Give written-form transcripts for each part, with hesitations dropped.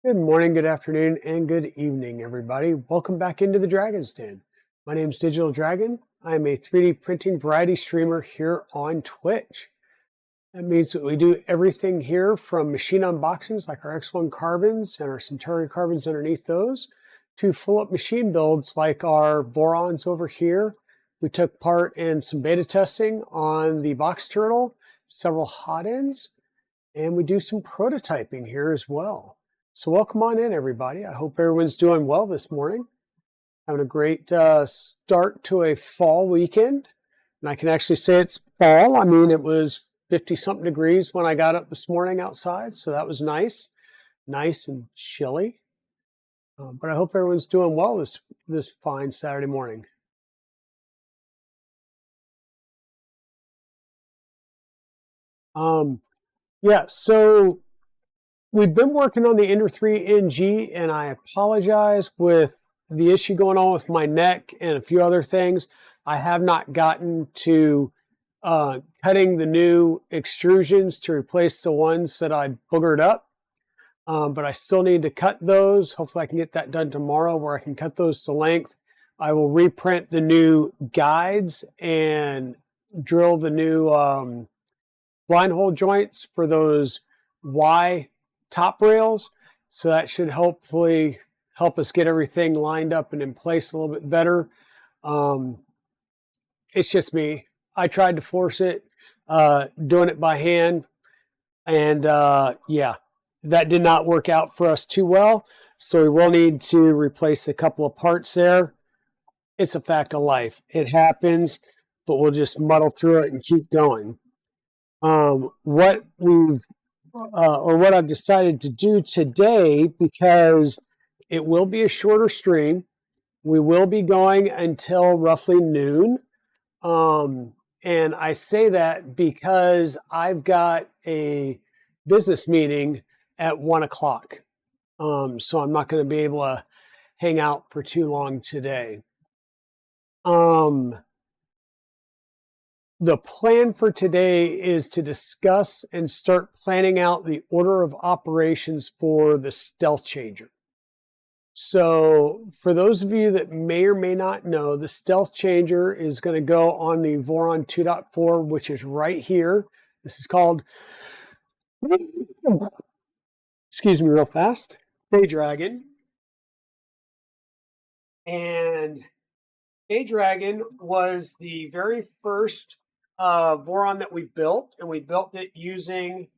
Good morning, good afternoon, and good evening, everybody. Welcome back into the Dragon's Den. My name is Digital Dragon. I am a 3D printing variety streamer here on Twitch. That means that we do everything here from machine unboxings like our X1 carbons and our Centauri carbons underneath those to full up machine builds like our Vorons over here. We took part in some beta testing on the Box Turtle, several hot ends, and we do some prototyping here as well. So welcome on in, everybody. I hope everyone's doing well this morning. Having a great start to a fall weekend. And I can actually say it's fall. I mean, it was 50-something degrees when I got up this morning outside, so that was nice. Nice and chilly. But I hope everyone's doing well this fine Saturday morning. Yeah, so we've been working on the Ender 3 NG, and I apologize with the issue going on with my neck and a few other things. I have not gotten to cutting the new extrusions to replace the ones that I boogered up, but I still need to cut those. Hopefully I can get that done tomorrow where I can cut those to length. I will reprint the new guides and drill the new blind hole joints for those Y top rails. So that should hopefully help us get everything lined up and in place a little bit better. It's just me. I tried to force it, doing it by hand. And yeah, that did not work out for us too well. So we will need to replace a couple of parts there. It's a fact of life. It happens, but we'll just muddle through it and keep going. What I've decided to do today, because it will be a shorter stream. We will be going until roughly noon. And I say that because I've got a business meeting at 1 o'clock. So I'm not going to be able to hang out for too long today. The plan for today is to discuss and start planning out the order of operations for the Stealthchanger. So for those of you that may or may not know, the Stealthchanger is going to go on the Voron 2.4, which is right here. This is called, excuse me real fast, Dragon. And Dragon was the very first Voron that we built, and we built it using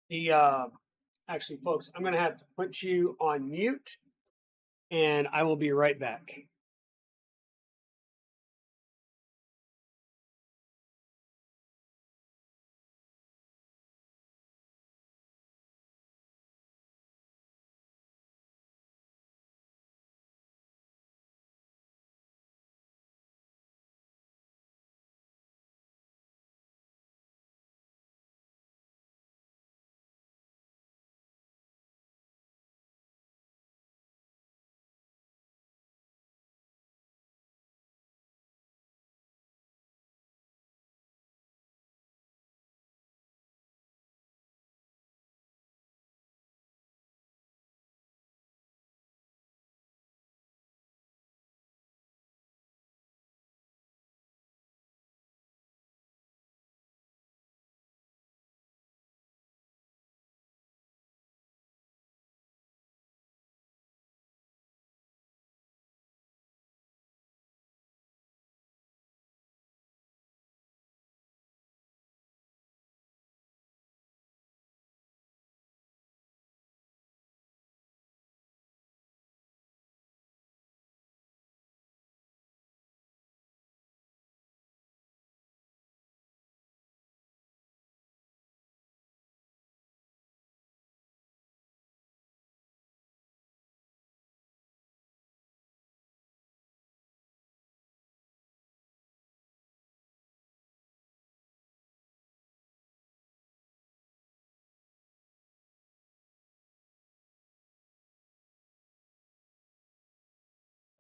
the, actually folks, I'm going to have to put you on mute, and I will be right back.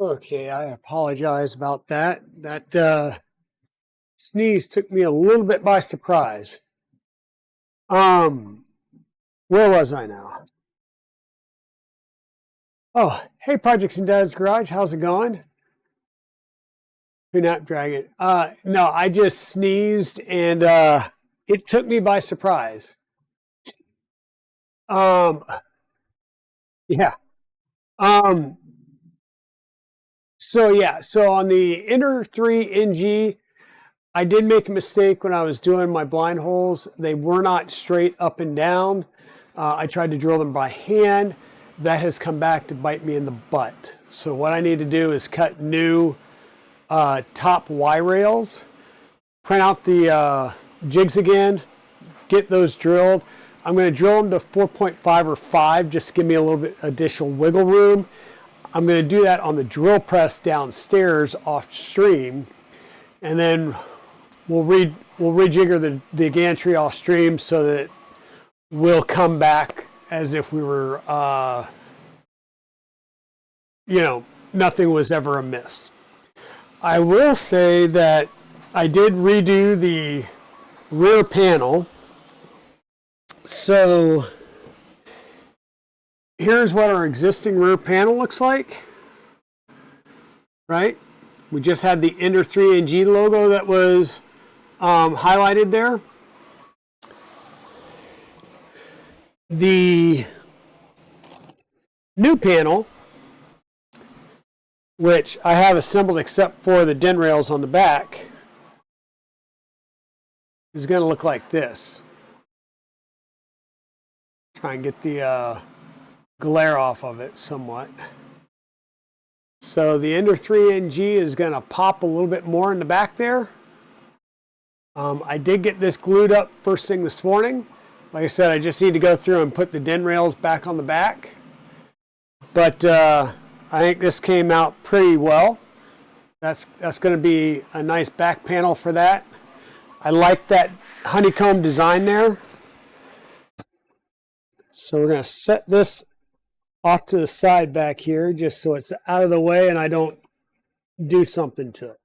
Okay, I apologize about that. That sneeze took me a little bit by surprise. Where was I now? Oh, hey, Projects and Dad's Garage. How's it going? Who not Dragon? No, I just sneezed and it took me by surprise. Um, yeah. Um, so on the Inner 3 NG, I did make a mistake when I was doing my blind holes. They were not straight up and down. I tried to drill them by hand. That has come back to bite me in the butt. So what I need to do is cut new top Y rails, print out the jigs again, get those drilled. I'm going to drill them to 4.5 or 5, just to give me a little bit additional wiggle room. I'm going to do that on the drill press downstairs off stream, and then we'll rejigger the gantry off stream so that we'll come back as if we were, nothing was ever amiss. I will say that I did redo the rear panel. So here's what our existing rear panel looks like, right? We just had the Inner 3NG logo that was highlighted there. The new panel, which I have assembled except for the den rails on the back, is going to look like this. Try and get the glare off of it somewhat. So the Inner 3NG is going to pop a little bit more in the back there. I did get this glued up first thing this morning. Like I said, I just need to go through and put the den rails back on the back. But I think this came out pretty well. That's going to be a nice back panel for that. I like that honeycomb design there. So we're going to set this off to the side back here just so it's out of the way and I don't do something to it.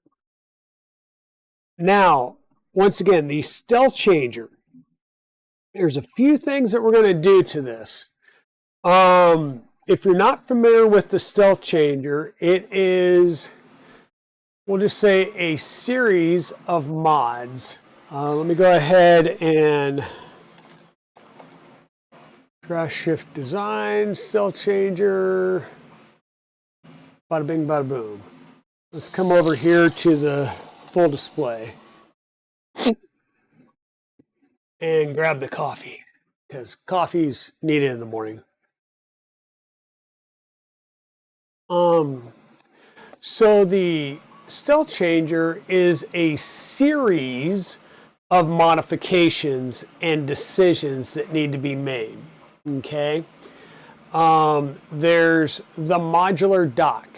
Now, once again, the Stealchanger. There's a few things that we're going to do to this. If you're not familiar with the Stealchanger, it is, we'll just say, a series of mods. Let me go ahead and DraftShift Designs Stealchanger. Bada bing, bada boom. Let's come over here to the full display and grab the coffee, because coffee's needed in the morning. So the Stealchanger is a series of modifications and decisions that need to be made. Okay, there's the modular dock,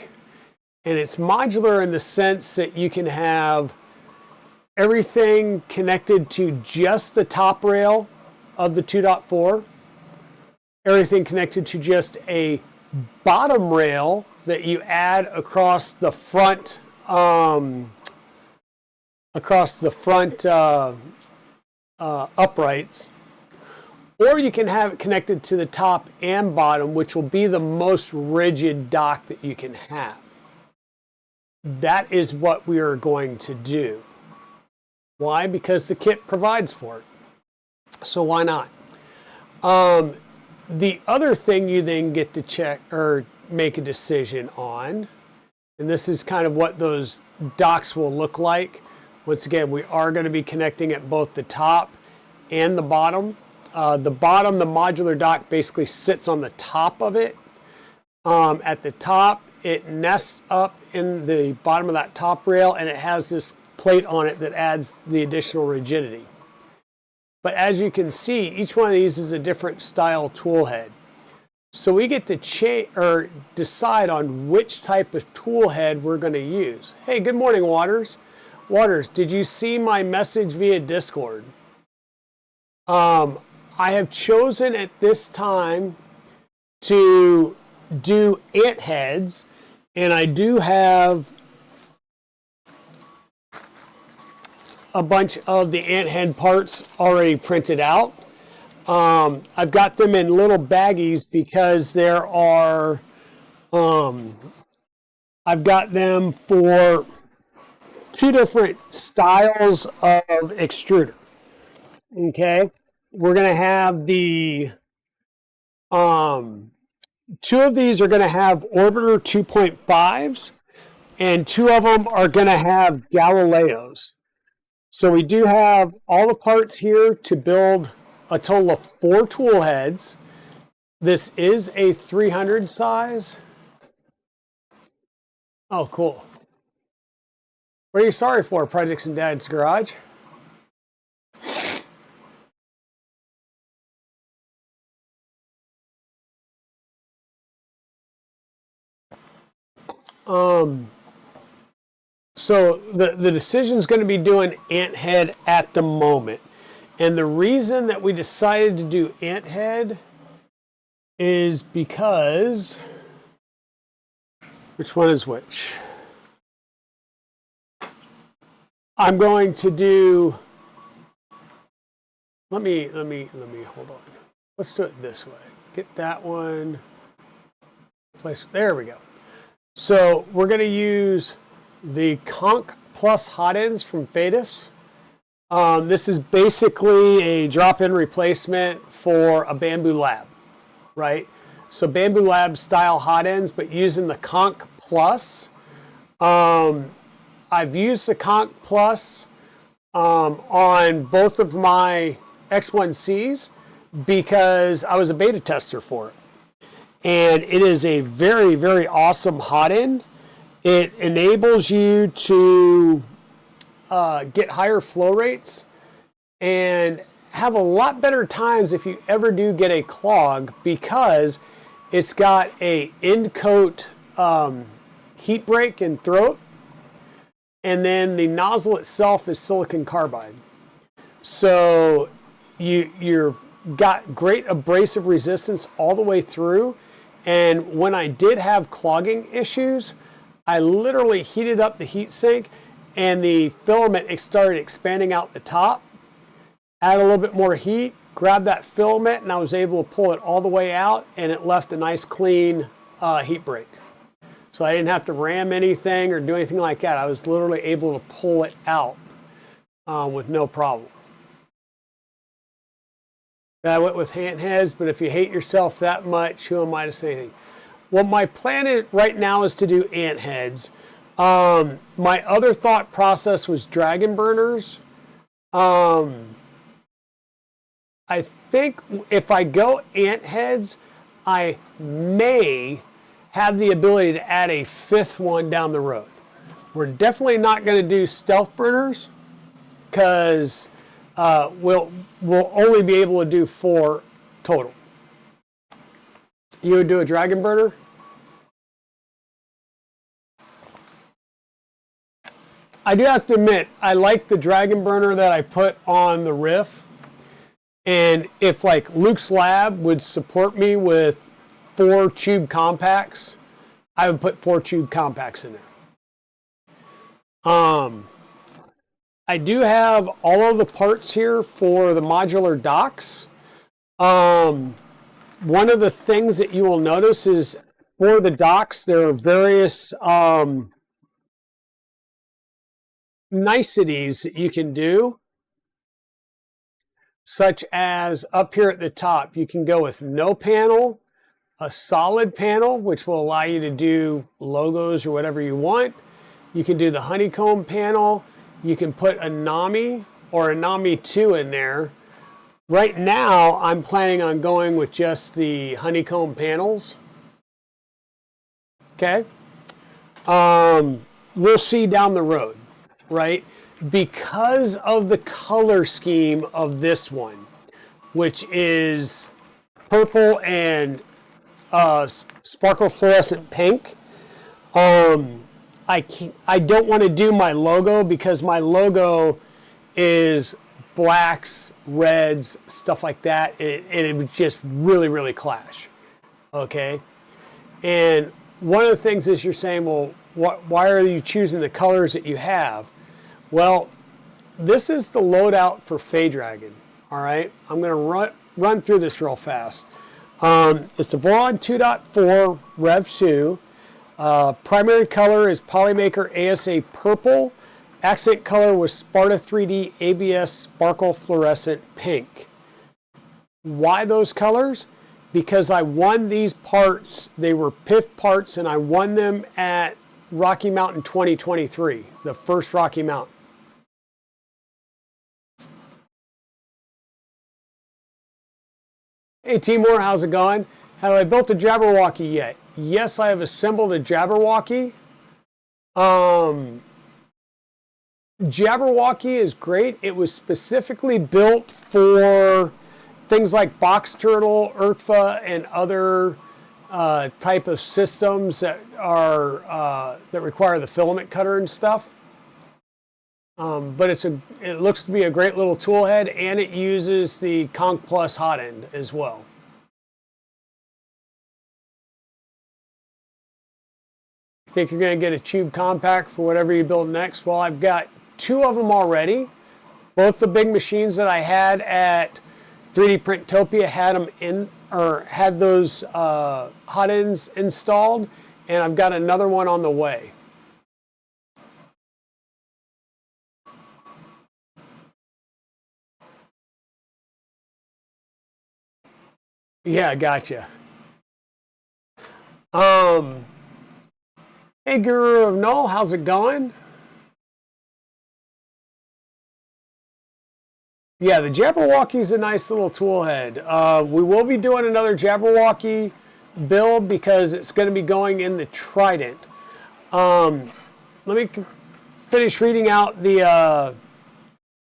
and it's modular in the sense that you can have everything connected to just the top rail of the 2.4, everything connected to just a bottom rail that you add across the front uprights, or you can have it connected to the top and bottom, which will be the most rigid dock that you can have. That is what we are going to do. Why? Because the kit provides for it. So why not? The other thing you then get to check or make a decision on, and this is kind of what those docks will look like. Once again, we are going to be connecting at both the top and the bottom. The bottom, the modular dock basically sits on the top of it. At the top, it nests up in the bottom of that top rail, and it has this plate on it that adds the additional rigidity. But as you can see, each one of these is a different style tool head. So we get to decide on which type of tool head we're going to use. Hey, good morning, Waters. Waters, did you see my message via Discord? I have chosen at this time to do ant heads, and I do have a bunch of the ant head parts already printed out. I've got them in little baggies because there are I've got them for 2 different styles of extruder. Okay, we're going to have the 2 of these are going to have Orbiter 2.5s, and 2 of them are going to have Galileos. So we do have all the parts here to build a total of 4 tool heads. This is a 300 size. Oh, cool. What are you sorry for, Projects in Dad's Garage? So the decision is going to be doing ant head at the moment. And the reason that we decided to do ant head is because, which one is which? I'm going to do, let me hold on. Let's do it this way. Get that one, place, there we go. So we're going to use the Conch Plus hot ends from Fadis. This is basically a drop-in replacement for a Bamboo Lab, right? So Bamboo Lab style hot ends, but using the Conch Plus. I've used the Conch Plus on both of my X1Cs because I was a beta tester for it. And it is a very, very awesome hot end. It enables you to get higher flow rates and have a lot better times if you ever do get a clog, because it's got a end coat heat break and throat, and then the nozzle itself is silicon carbide. So you're got great abrasive resistance all the way through. And when I did have clogging issues, I literally heated up the heat sink and the filament started expanding out the top. Add a little bit more heat, grab that filament, and I was able to pull it all the way out, and it left a nice clean heat break. So I didn't have to ram anything or do anything like that. I was literally able to pull it out with no problem. I went with hand heads, but if you hate yourself that much, who am I to say anything? Well, my plan right now is to do ant heads. My other thought process was dragon burners. I think if I go ant heads, I may have the ability to add a 5th one down the road. We're definitely not going to do stealth burners because we'll only be able to do 4 total. You would do a dragon burner? I do have to admit, I like the dragon burner that I put on the Riff. And if like Luke's Lab would support me with 4 tube compacts, I would put 4 tube compacts in there. I do have all of the parts here for the modular docks. One of the things that you will notice is for the docks, there are various niceties that you can do, such as up here at the top, you can go with no panel, a solid panel, which will allow you to do logos or whatever you want. You can do the honeycomb panel. You can put a NAMI or a NAMI 2 in there. Right now, I'm planning on going with just the honeycomb panels. Okay. We'll see down the road, right? Because of the color scheme of this one, which is purple and sparkle fluorescent pink, I don't want to do my logo because my logo is blacks, reds, stuff like that, and it would just really, really clash. Okay, and one of the things is you're saying, well, why are you choosing the colors that you have? Well, this is the loadout for Faydragon. All right, I'm going to run through this real fast. It's the Voron 2.4 Rev 2. Primary color is Polymaker ASA Purple. Accent color was Sparta 3D ABS Sparkle Fluorescent Pink. Why those colors? Because I won these parts. They were PIF parts, and I won them at Rocky Mountain 2023, the first Rocky Mountain. Hey Timur, how's it going? Have I built a Jabberwocky yet? Yes, I have assembled a Jabberwocky. Jabberwocky is great. It was specifically built for things like Box Turtle, URCFA, and other type of systems that are that require the filament cutter and stuff. But it looks to be a great little tool head, and it uses the Conch Plus hot end as well. Think you're going to get a tube compact for whatever you build next? Well, I've got 2 of them already. Both the big machines that I had at 3D Printtopia had them in, or had those hot ends installed, and I've got another one on the way. Yeah, gotcha. Hey, Guru of Null, how's it going? Yeah, the Jabberwocky is a nice little tool head. We will be doing another Jabberwocky build because it's going to be going in the Trident. Let me finish reading out the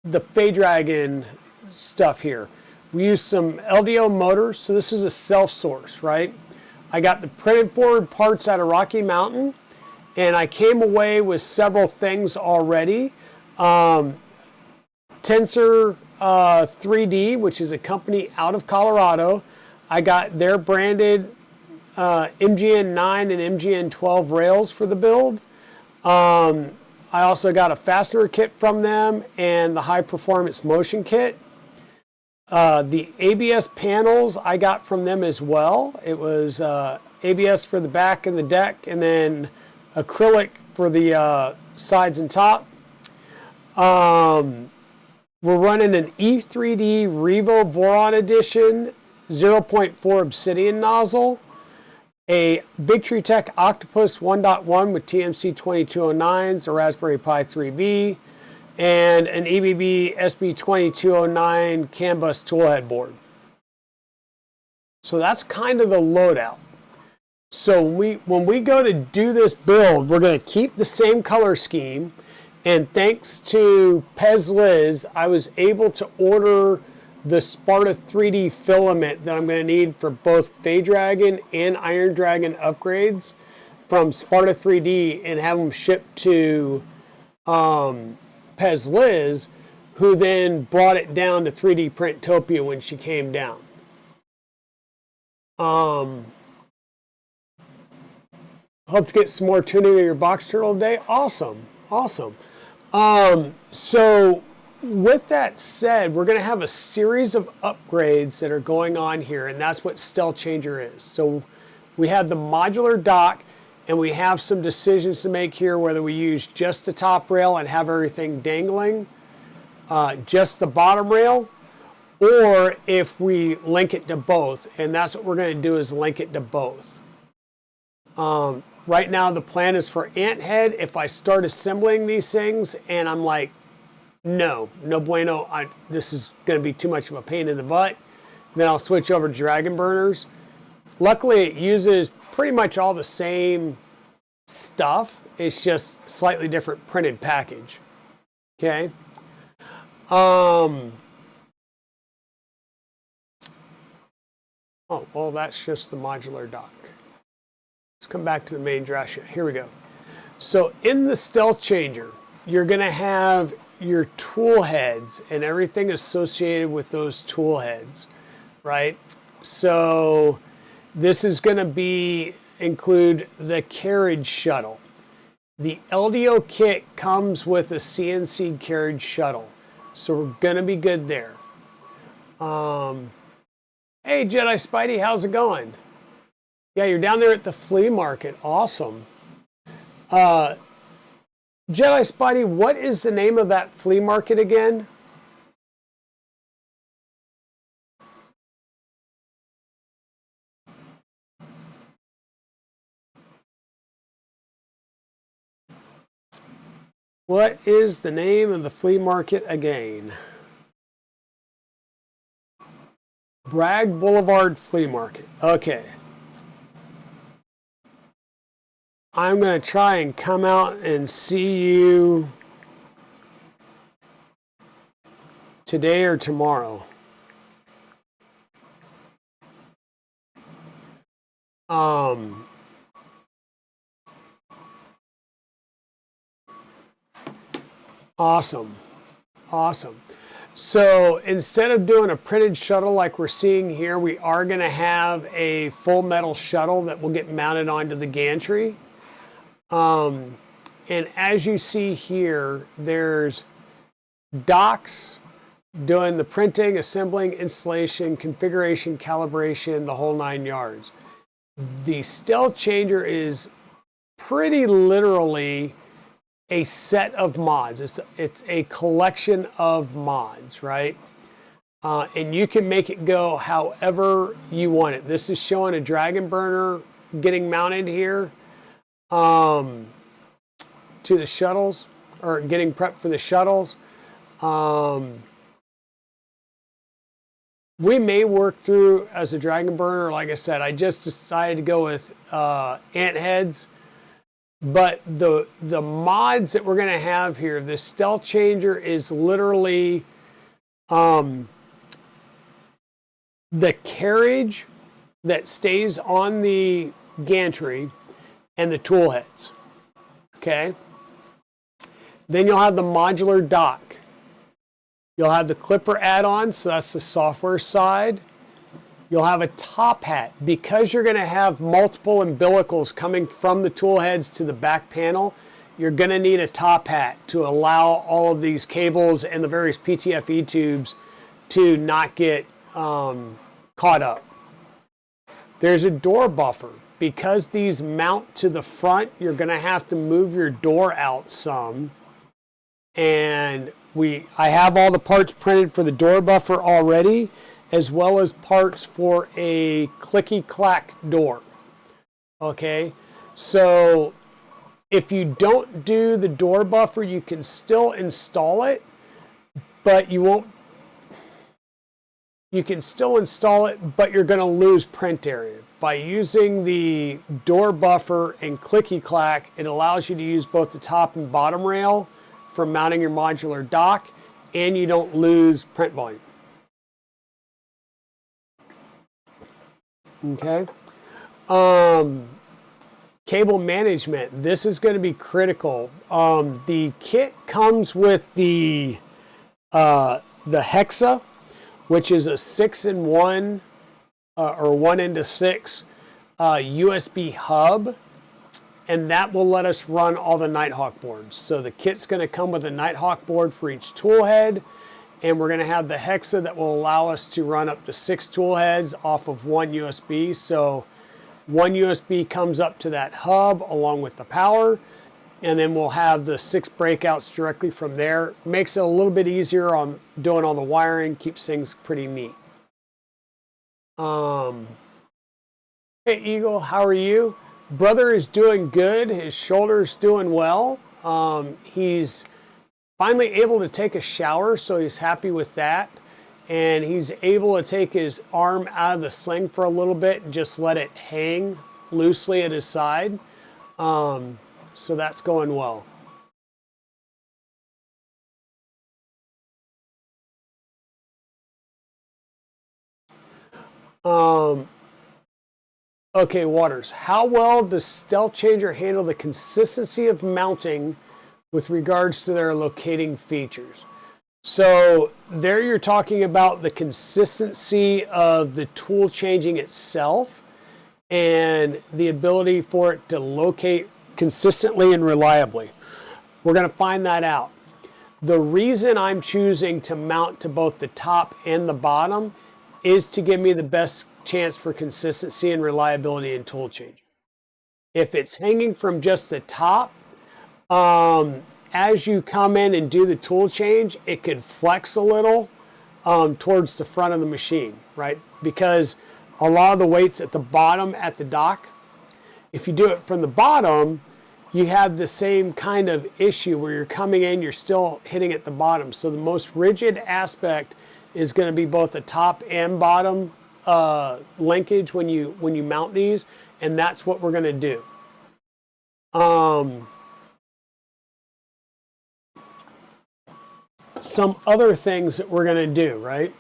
Fabreeko stuff here. We use some LDO motors, so this is a self-source, right? I got the printed forward parts out of Rocky Mountain, and I came away with several things already. Tensor 3D, which is a company out of Colorado. I got their branded MGN 9 and MGN 12 rails for the build. I also got a fastener kit from them and the high performance motion kit. The ABS panels I got from them as well. It was ABS for the back and the deck, and then acrylic for the sides and top. We're running an E3D Revo Voron Edition 0.4 Obsidian nozzle, a Big Tree Tech Octopus 1.1 with TMC 2209s, a Raspberry Pi 3B, and an EBB SB2209 CAN bus toolhead board. So that's kind of the loadout. So when we go to do this build, we're going to keep the same color scheme. And thanks to Pez Liz, I was able to order the Sparta 3D filament that I'm going to need for both Fey Dragon and Iron Dragon upgrades from Sparta 3D and have them shipped to Pez Liz, who then brought it down to 3D Printtopia when she came down. Hope to get some more tuning of your Box Turtle today. Awesome, awesome. So with that said, we're going to have a series of upgrades that are going on here, and that's what Stealchanger is. So we have the modular dock, and we have some decisions to make here, whether we use just the top rail and have everything dangling, just the bottom rail, or if we link it to both, and that's what we're going to do, is link it to both. Right now the plan is for ant head. If I start assembling these things and I'm like, no bueno, this is going to be too much of a pain in the butt, then I'll switch over to dragon burners. Luckily it uses pretty much all the same stuff. It's just slightly different printed package. Okay. Oh, well, that's just the modular dock. Let's come back to the main DraftShift. Here we go. So in the Stealthchanger, you're going to have your tool heads and everything associated with those tool heads, right? So this is going to include the carriage shuttle. The LDO kit comes with a CNC carriage shuttle, so we're going to be good there. Hey Jedi Spidey, how's it going? Yeah, you're down there at the flea market. Awesome. Jedi Spidey, what is the name of that flea market again? What is the name of the flea market again? Bragg Boulevard Flea Market. Okay. I'm going to try and come out and see you today or tomorrow. Awesome. Awesome. So instead of doing a printed shuttle like we're seeing here, we are going to have a full metal shuttle that will get mounted onto the gantry. And as you see here, there's docks doing the printing, assembling, installation, configuration, calibration, the whole 9 yards. The Stealchanger is pretty literally a set of mods. It's a collection of mods, right? And you can make it go however you want it. This is showing a dragon burner getting mounted here to the shuttles, or getting prepped for the shuttles. We may work through as a dragon burner. Like I said, I just decided to go with ant heads. But the mods that we're going to have here, the Stealchanger is literally the carriage that stays on the gantry and the tool heads. Okay. Then you'll have the modular dock. You'll have the clipper add-on, so that's the software side. You'll have a top hat. Because you're going to have multiple umbilicals coming from the tool heads to the back panel, you're going to need a top hat to allow all of these cables and the various PTFE tubes to not get caught up. There's a door buffer. Because these mount to the front, you're going to have to move your door out some. And I have all the parts printed for the door buffer already, as well as parts for a clicky-clack door. Okay, so if you don't do the door buffer, you can still install it, but you can still install it, but you're going to lose print area. By using the door buffer and clicky-clack, it allows you to use both the top and bottom rail for mounting your modular dock, and you don't lose print volume. Okay. Cable management. This is going to be critical. The kit comes with the Hexa, which is a 6-in-1 or 1-into-6 USB hub, and that will let us run all the Nighthawk boards. So the kit's going to come with a Nighthawk board for each tool head, and we're going to have the Hexa that will allow us to run up to 6 tool heads off of 1 USB. So 1 USB comes up to that hub along with the power, and then we'll have the 6 breakouts directly from there. Makes it a little bit easier on doing all the wiring, keeps things pretty neat. Hey Eagle, how are you? Brother is doing good. His shoulder's doing well. He's finally able to take a shower, so he's happy with that. And he's able to take his arm out of the sling for a little bit and just let it hang loosely at his side. So that's going well. Okay, Waters, how well does Stealchanger handle the consistency of mounting with regards to their locating features? So there you're talking about the consistency of the tool changing itself and the ability for it to locate consistently and reliably. We're going to find that out. The reason I'm choosing to mount to both the top and the bottom is to give me the best chance for consistency and reliability in tool changing. If it's hanging from just the top, as you come in and do the tool change, it could flex a little towards the front of the machine, right? Because a lot of the weight's at the bottom at the dock. If you do it from the bottom, you have the same kind of issue where you're coming in, you're still hitting at the bottom. So the most rigid aspect is going to be both the top and bottom linkage when you mount these, and that's what we're going to do. Some other things that we're going to do, right?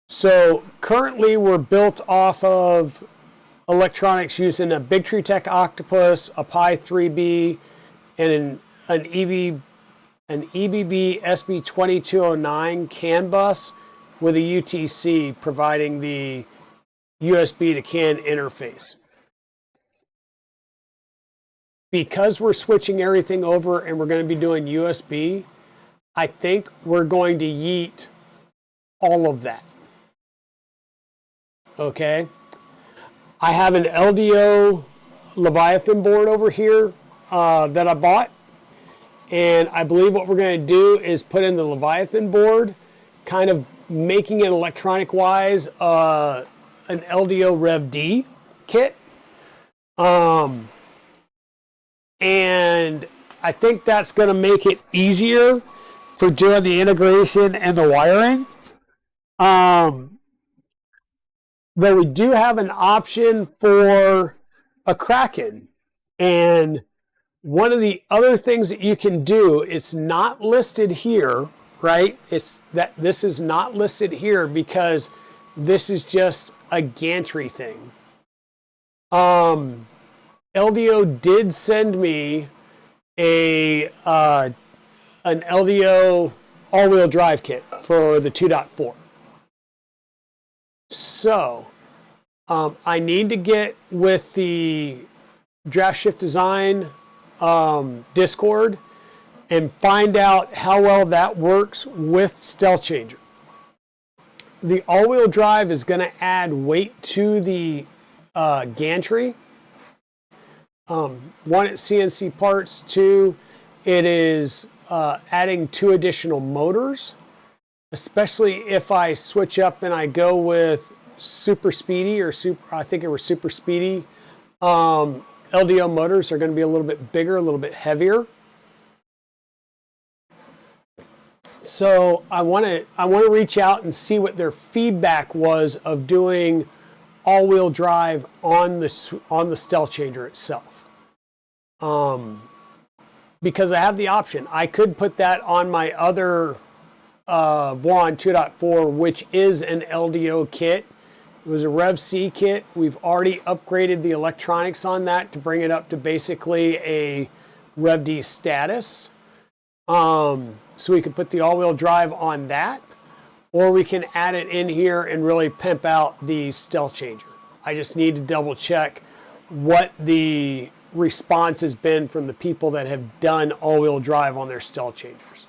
So currently we're built off of electronics using a Big Tree Tech Octopus, a Pi 3B, and an EBB SB2209 CAN bus with a UTC providing the USB to CAN interface. Because we're switching everything over and we're going to be doing USB, I think we're going to yeet all of that. Okay? I have an LDO Leviathan board over here that I bought. And I believe what we're going to do is put in the Leviathan board, kind of making it electronic wise an LDO Rev D kit. And I think that's going to make it easier for doing the integration and the wiring. Though we do have an option for a Kraken. And one of the other things that you can do, it's not listed here, right? It's that this is not listed here because this is just a gantry thing. LDO did send me an LDO all-wheel drive kit for the 2.4. So I need to get with the DraftShift Design Discord and find out how well that works with Stealchanger. The all-wheel drive is going to add weight to the gantry. One, it's CNC parts. Two, it is adding 2 additional motors, especially if I switch up and I go with super speedy I think it was super speedy. LDO motors are going to be a little bit bigger, a little bit heavier. So I want to reach out and see what their feedback was of doing all-wheel drive on the Stealchanger itself. Because I have the option. I could put that on my other Vaughn 2.4, which is an LDO kit. It was a Rev C kit. We've already upgraded the electronics on that to bring it up to basically a Rev D status. So we could put the all-wheel drive on that, or we can add it in here and really pimp out the Stealchanger. I just need to double check what the response has been from the people that have done all-wheel drive on their Stealchangers.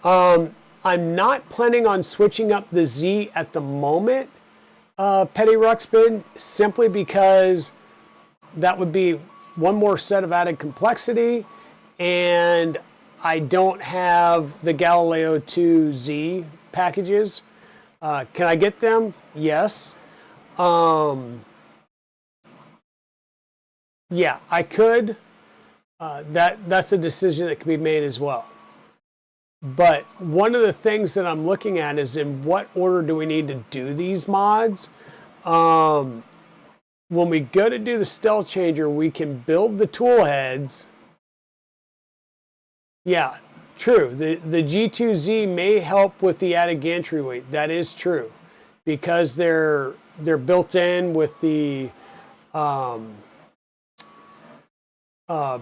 I'm not planning on switching up the Z at the moment, Petty Ruxpin, simply because that would be one more set of added complexity, and I don't have the Galileo 2Z packages. Can I get them? Yes. Yeah, I could. That's a decision that can be made as well. But one of the things that I'm looking at is in what order do we need to do these mods? When we go to do the Stealchanger, we can build the tool heads. Yeah, true. The G2Z may help with the added gantry weight. That is true, because they're built in with the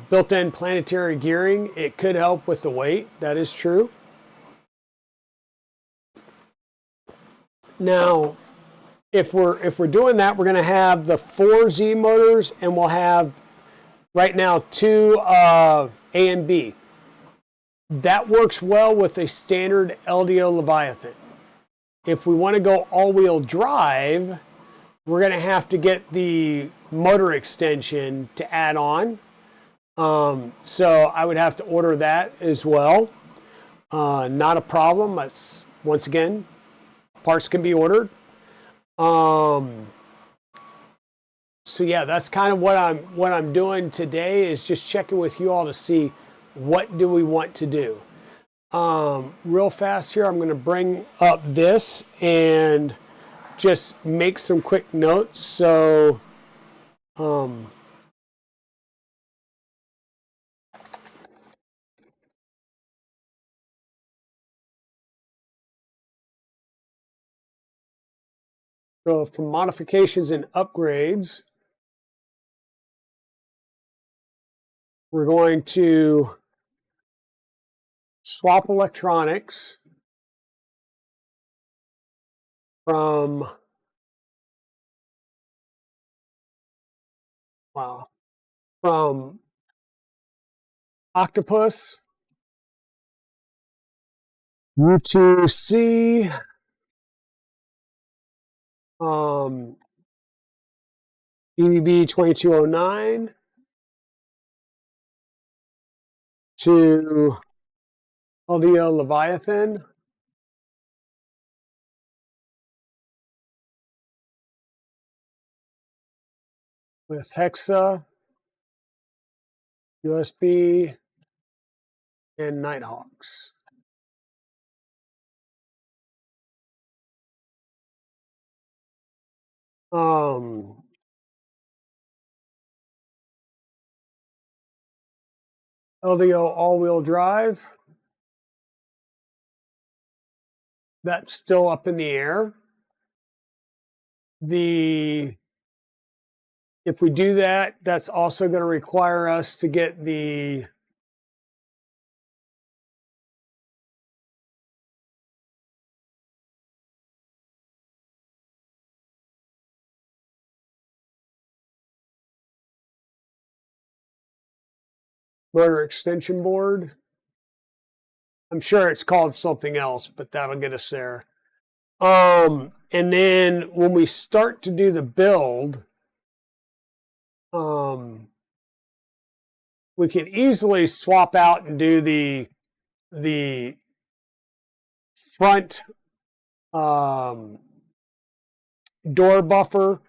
built-in planetary gearing. It could help with the weight. That is true. Now, if we're doing that, we're going to have the 4 Z motors, and we'll have right now 2 A and B. That works well with a standard LDO Leviathan. If we want to go all-wheel drive, we're going to have to get the motor extension to add on. So I would have to order that as well. Not a problem. That's, once again, parts can be ordered. So yeah, that's kind of what I'm doing today, is just checking with you all to see what do we want to do. Real fast here, I'm going to bring up this and just make some quick notes. So so for modifications and upgrades, we're going to swap electronics from, from Octopus U2C, EVB 2209 to LDO Leviathan with Hexa, USB, and Nighthawks. LDO all-wheel drive, that's still up in the air. If we do that, that's also going to require us to get the motor extension board. I'm sure it's called something else, but that'll get us there. And then when we start to do the build, we can easily swap out and do the front door buffer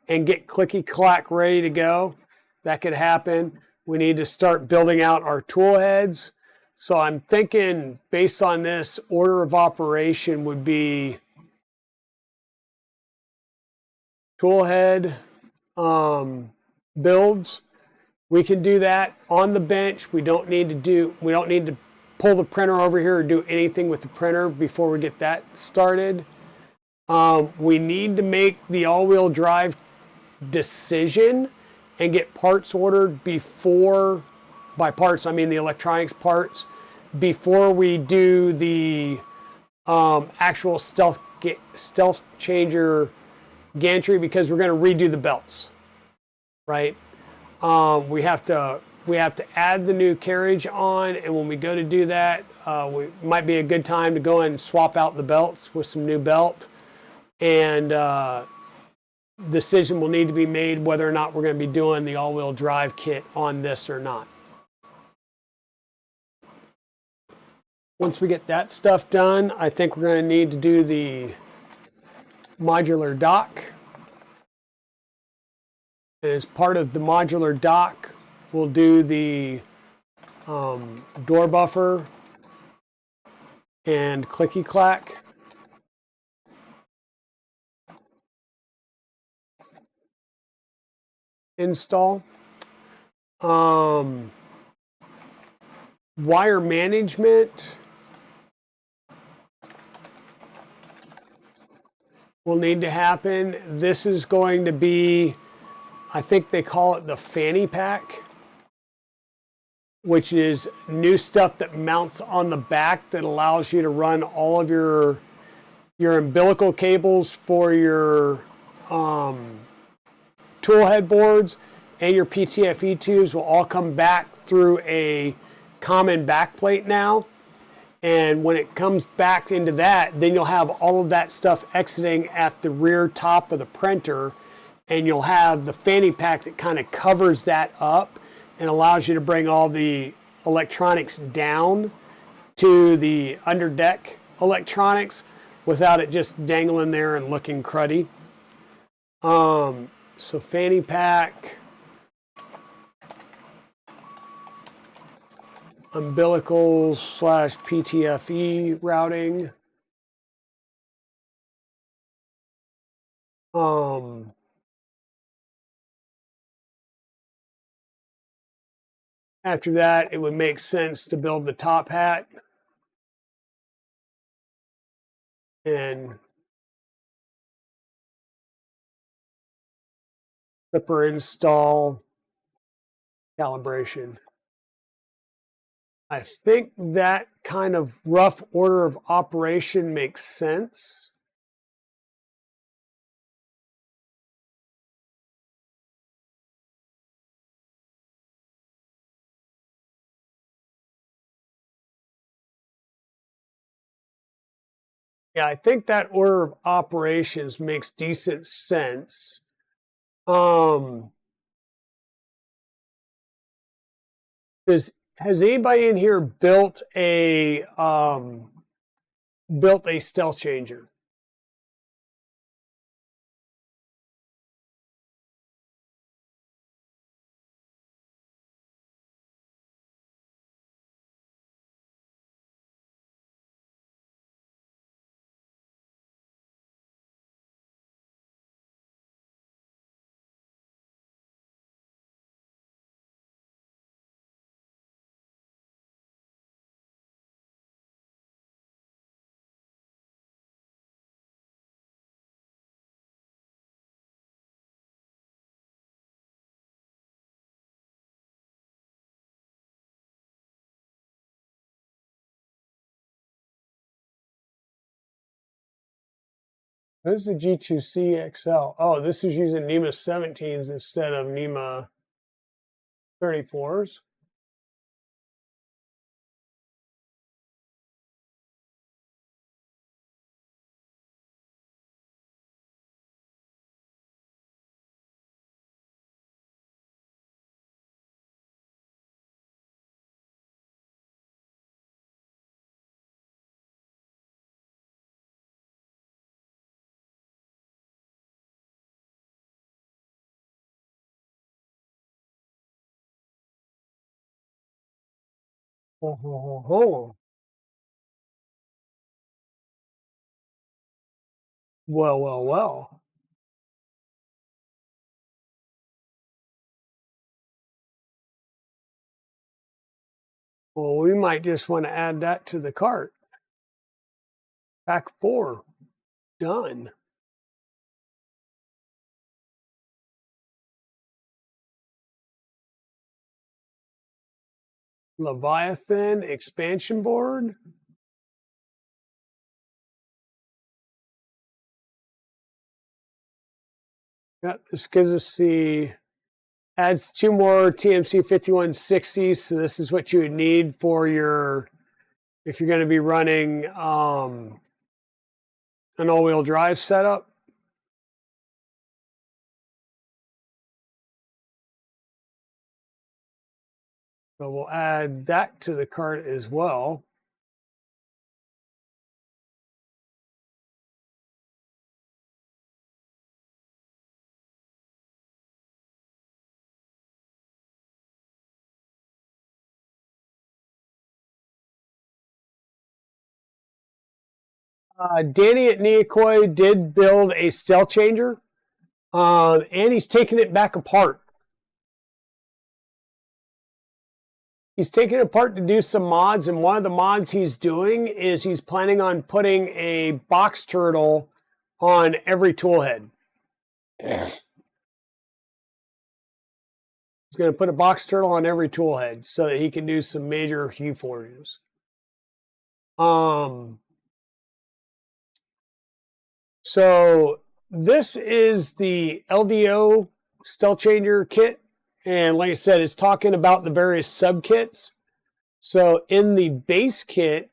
and get clicky clack ready to go. That could happen. We need to start building out our tool heads. So I'm thinking, based on this, order of operation would be tool head builds. We can do that on the bench. We don't need to pull the printer over here or do anything with the printer before we get that started. We need to make the all-wheel drive decision and get parts ordered before, by parts I mean the electronics parts, before we do the actual Stealthchanger gantry, because we're going to redo the belts, right? We have to add the new carriage on, and when we go to do that, might be a good time to go and swap out the belts with some new belt, and decision will need to be made whether or not we're going to be doing the all-wheel drive kit on this or not. Once we get that stuff done, I think we're going to need to do the modular dock. And as part of the modular dock, we'll do the door buffer and clicky clack. Install. Wire management will need to happen. This is going to be, I think they call it the fanny pack, which is new stuff that mounts on the back that allows you to run all of your umbilical cables for your tool headboards and your PTFE tubes will all come back through a common backplate now. And when it comes back into that, then you'll have all of that stuff exiting at the rear top of the printer, and you'll have the fanny pack that kind of covers that up and allows you to bring all the electronics down to the underdeck electronics without it just dangling there and looking cruddy. So fanny pack, umbilicals / PTFE routing. After that, it would make sense to build the top hat and clipper install calibration. I think that kind of rough order of operation makes sense. Yeah, I think that order of operations makes decent sense. Has anybody in here built a Stealthchanger? This is the G2C XL. Oh, this is using NEMA 17s instead of NEMA 34s. Oh. Well. Well, we might just want to add that to the cart. Pack 4. Done. Leviathan expansion board. Yep, this gives us adds 2 more TMC 5160s. So this is what you would need for if you're going to be running an all-wheel drive setup. So we'll add that to the cart as well. Danny at Neokoi did build a Stealchanger, and he's taking it back apart. He's taking it apart to do some mods, and one of the mods he's doing is he's planning on putting a box turtle on every tool head. He's going to put a box turtle on every tool head so that he can do some major hue forges. So this is the LDO Stealchanger kit. And like I said, it's talking about the various sub-kits. So in the base kit,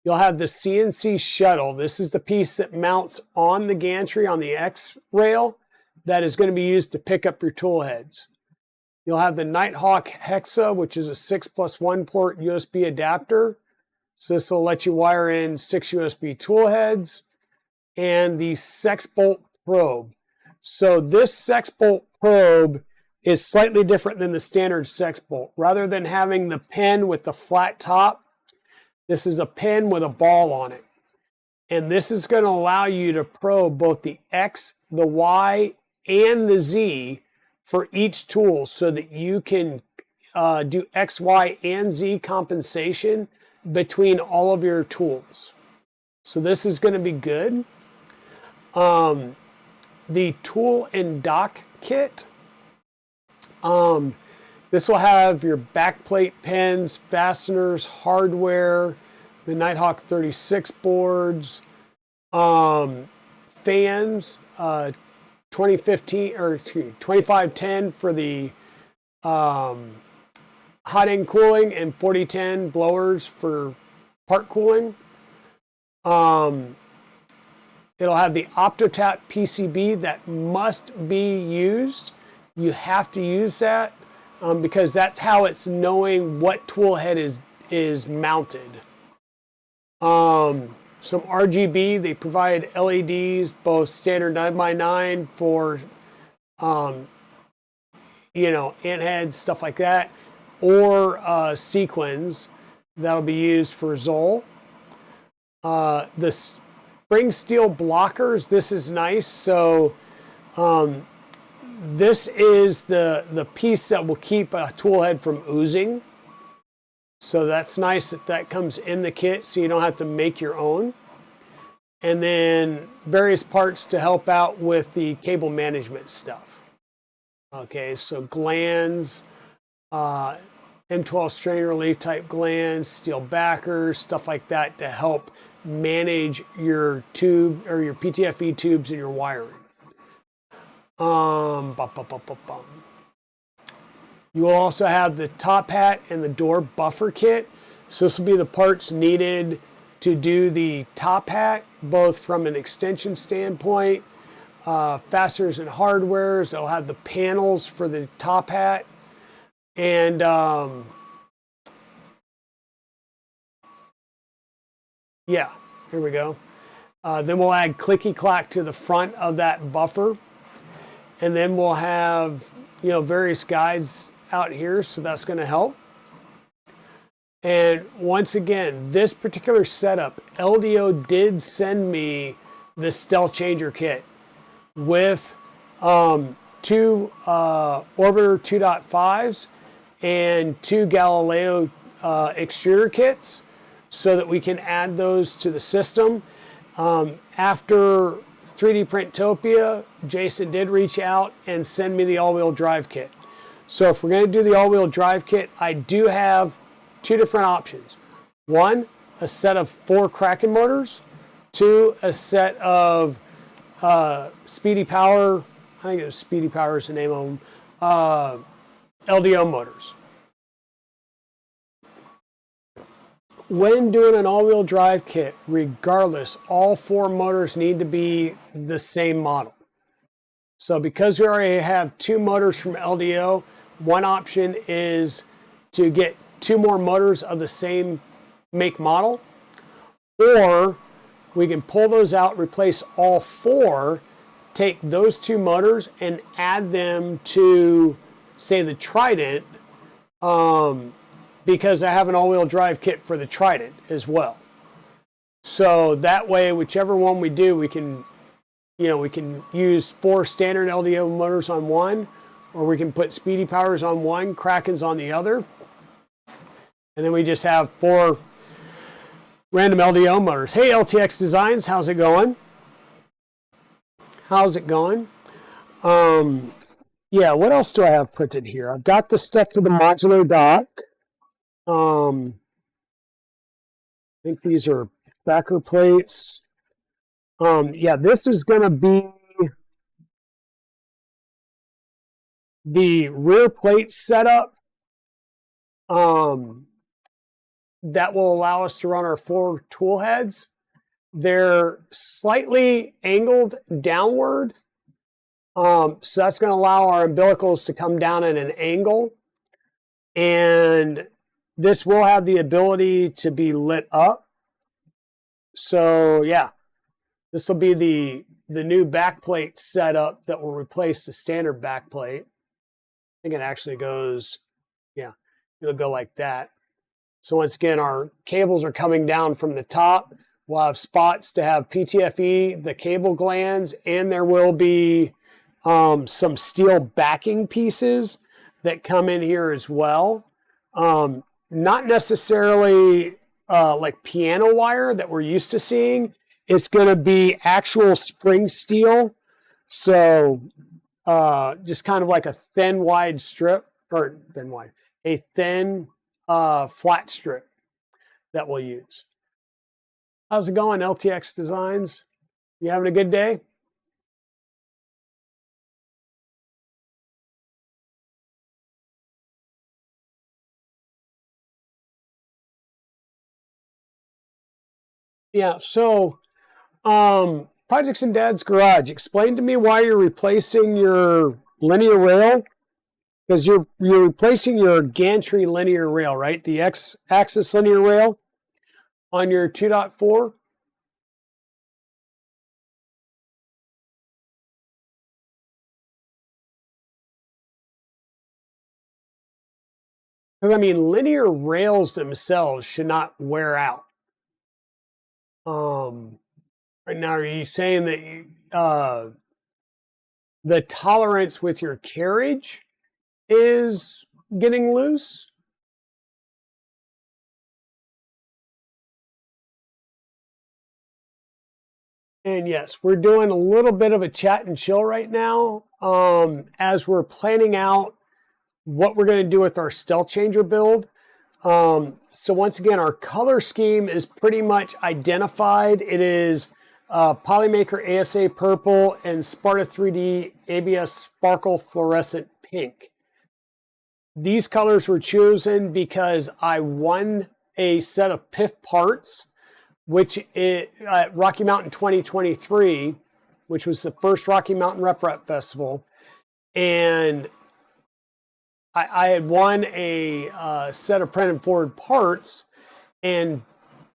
You'll have the CNC shuttle. This is the piece that mounts on the gantry on the X rail that is going to be used to pick up your tool heads. You'll have the Nighthawk Hexa, which is a 6+1 port USB adapter. So this will let you wire in 6 USB tool heads, and the Sexbolt probe. So this Sexbolt probe is slightly different than the standard Sexbolt. Rather than having the pin with the flat top, this is a pin with a ball on it. And this is going to allow you to probe both the X, the Y, and the Z for each tool so that you can do X, Y, and Z compensation between all of your tools. So this is going to be good. The tool and dock kit. This will have your backplate pins, fasteners, hardware, the Nighthawk 36 boards, fans, 2015 or 2510 for the hot end cooling, and 4010 blowers for part cooling. It'll have the OptoTap PCB that must be used. You have to use that because that's how it's knowing what tool head is mounted. Some RGB, they provide LEDs, both standard 9x9 for, ant heads, stuff like that, or sequins that'll be used for Zoll. The spring steel blockers, this is nice. So this is the piece that will keep a tool head from oozing. So that's nice that comes in the kit so you don't have to make your own. And then various parts to help out with the cable management stuff. Okay, so glands, M12 strain relief type glands, steel backers, stuff like that to help manage your tube or your PTFE tubes and your wiring. You will also have the top hat and the door buffer kit. So this will be the parts needed to do the top hat, both from an extension standpoint, fasteners and hardwares. It'll have the panels for the top hat, and yeah, here we go. Then we'll add clicky clack to the front of that buffer, and then we'll have various guides out here, so that's going to help. And once again, this particular setup, LDO did send me the Stealchanger kit with two Orbiter 2.5s and two Galileo extruder kits so that we can add those to the system. After 3D Printopia, Jason did reach out and send me the all-wheel drive kit. So if we're going to do the all-wheel drive kit, I do have two different options. One, a set of 4 Kraken motors. 2, a set of Speedy Power, I think it was Speedy Power is the name of them, LDO motors. When doing an all-wheel drive kit, regardless, all 4 motors need to be the same model. So because we already have 2 motors from LDO, one option is to get 2 more motors of the same make model, or we can pull those out, replace all 4, take those 2 motors and add them to, say, the Trident, because I have an all-wheel drive kit for the Trident as well. So that way, whichever one we do, we can use 4 standard LDO motors on one, or we can put Speedy Powers on one, Krakens on the other. And then we just have 4 random LDO motors. Hey, LTX Designs, how's it going? How's it going? Yeah, what else do I have printed here? I've got the stuff for the modular dock. I think these are backer plates. Yeah, this is going to be the rear plate setup. that will allow us to run our 4 tool heads. They're slightly angled downward. So that's going to allow our umbilicals to come down at an angle. And this will have the ability to be lit up. So yeah, this will be the new backplate setup that will replace the standard backplate. I think it actually goes, yeah, it'll go like that. So once again, our cables are coming down from the top. We'll have spots to have PTFE, the cable glands, and there will be some steel backing pieces that come in here as well. Not necessarily like piano wire that we're used to seeing. It's going to be actual spring steel. So just kind of like a thin wide strip, or thin wide, a thin flat strip that we'll use. How's it going, LTX Designs? You having a good day? Yeah, so Projects in Dad's Garage, explain to me why you're replacing your linear rail, because you're replacing your gantry linear rail, right? The X-axis linear rail on your 2.4. Because I mean, linear rails themselves should not wear out. Right now, are you saying that the tolerance with your carriage is getting loose? And yes, we're doing a little bit of a chat and chill right now as we're planning out what we're going to do with our Stealchanger build. So once again, our color scheme is pretty much identified. It is Polymaker ASA Purple and Sparta 3D ABS Sparkle Fluorescent Pink. These colors were chosen because I won a set of PIF parts, which at Rocky Mountain 2023, which was the first Rocky Mountain Rep Festival, and I had won a set of printed forward parts and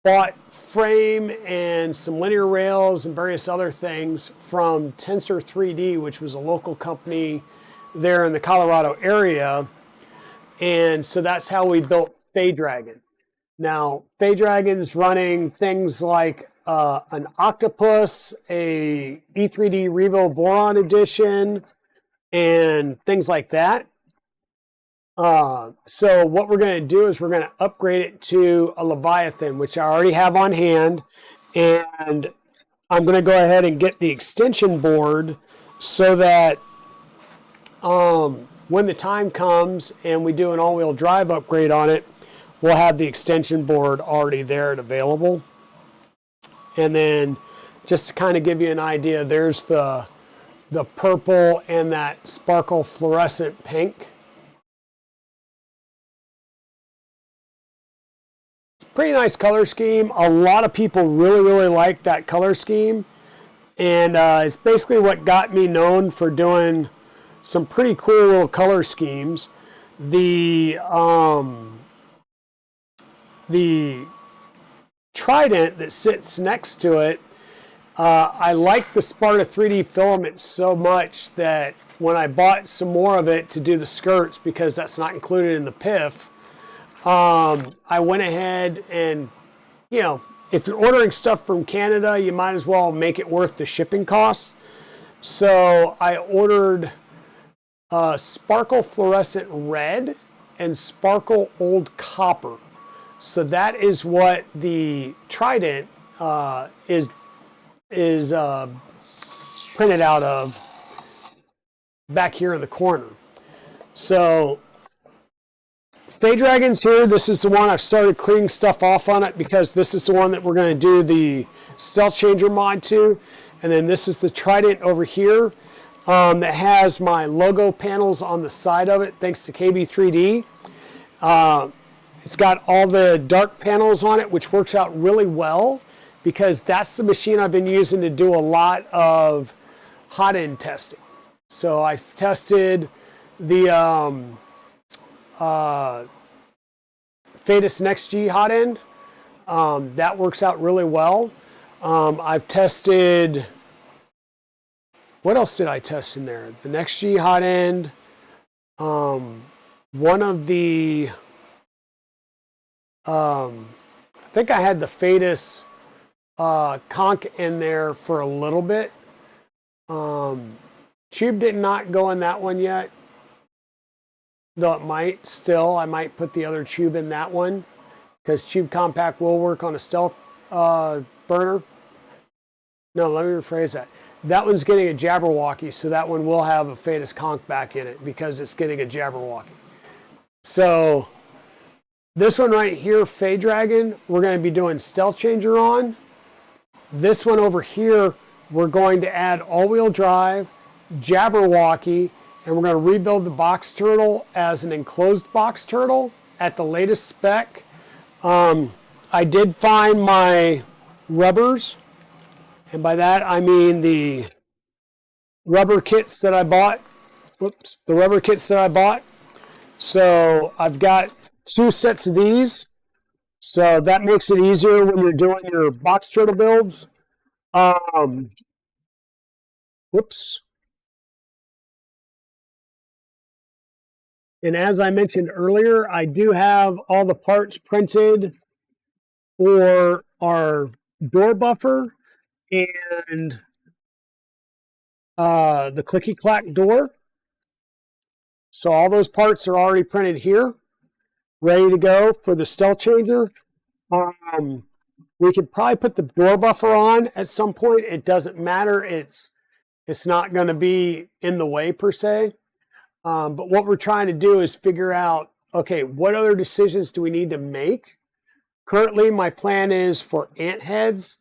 bought frame and some linear rails and various other things from Tensor 3D, which was a local company there in the Colorado area. And so that's how we built Fay Dragon. Now, Fay Dragon's running things like an Octopus, a E3D Revo Boron Edition, and things like that. So what we're going to do is we're going to upgrade it to a Leviathan, which I already have on hand. And I'm going to go ahead and get the extension board so that when the time comes and we do an all-wheel drive upgrade on it, we'll have the extension board already there and available. And then just to kind of give you an idea, there's the purple and that sparkle fluorescent pink. Pretty nice color scheme. A lot of people really like that color scheme. And it's basically what got me known for doing some pretty cool little color schemes. The trident that sits next to it, I like the Sparta 3D filament so much that when I bought some more of it to do the skirts, because that's not included in the PIF, I went ahead and, you know, if you're ordering stuff from Canada, you might as well make it worth the shipping costs. So I ordered Sparkle Fluorescent Red and Sparkle Old Copper. So that is what the trident is printed out of back here in the corner. So Fay Dragon's here. This is the one I've started cleaning stuff off on it because this is the one that we're going to do the Stealchanger mod to. And then this is the trident over here that has my logo panels on the side of it, thanks to KB3D. It's got all the dark panels on it, which works out really well because that's the machine I've been using to do a lot of hot end testing. So I've tested the Fadis Next G hot end. That works out really well. I've tested, what else did I test in there? The Next G hot end. One of the, I think I had the Fadis conch in there for a little bit. Tube did not go in that one yet, though it might still. I might put the other tube in that one because Tube Compact will work on a stealth burner. No, let me rephrase that. That one's getting a Jabberwocky, so that one will have a Fadis conch back in it because it's getting a Jabberwocky. So this one right here, Fade Dragon, we're going to be doing Stealthchanger on. This one over here, we're going to add all-wheel drive, Jabberwocky, and we're going to rebuild the box turtle as an enclosed box turtle at the latest spec. I did find my rubbers, and by that I mean the rubber kits that I bought. Whoops, the rubber kits that I bought. So I've got 2 sets of these. So that makes it easier when you're doing your box turtle builds. Whoops. And as I mentioned earlier, I do have all the parts printed for our door buffer and the clicky clack door. So all those parts are already printed here, ready to go for the Stealthchanger. We could probably put the door buffer on at some point. It doesn't matter. It's not going to be in the way per se. But what we're trying to do is figure out, okay, what other decisions do we need to make? Currently, my plan is for ant heads.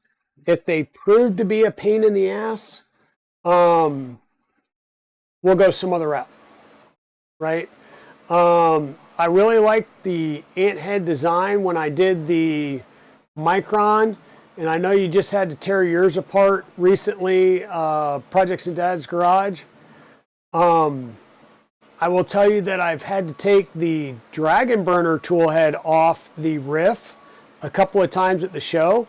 If they prove to be a pain in the ass, we'll go some other route, right? I really liked the ant head design when I did the Micron, and I know you just had to tear yours apart recently, Projects in Dad's Garage. I will tell you that I've had to take the Dragon Burner tool head off the riff a couple of times at the show.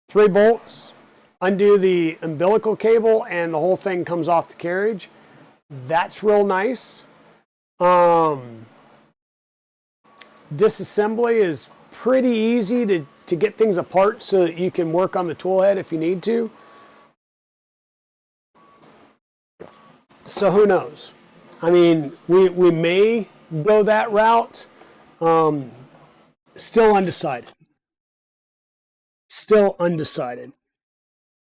3 bolts, undo the umbilical cable, and the whole thing comes off the carriage. That's real nice. Disassembly is pretty easy to get things apart so that you can work on the tool head if you need to. So who knows? I mean, we may go that route. Still undecided. Still undecided.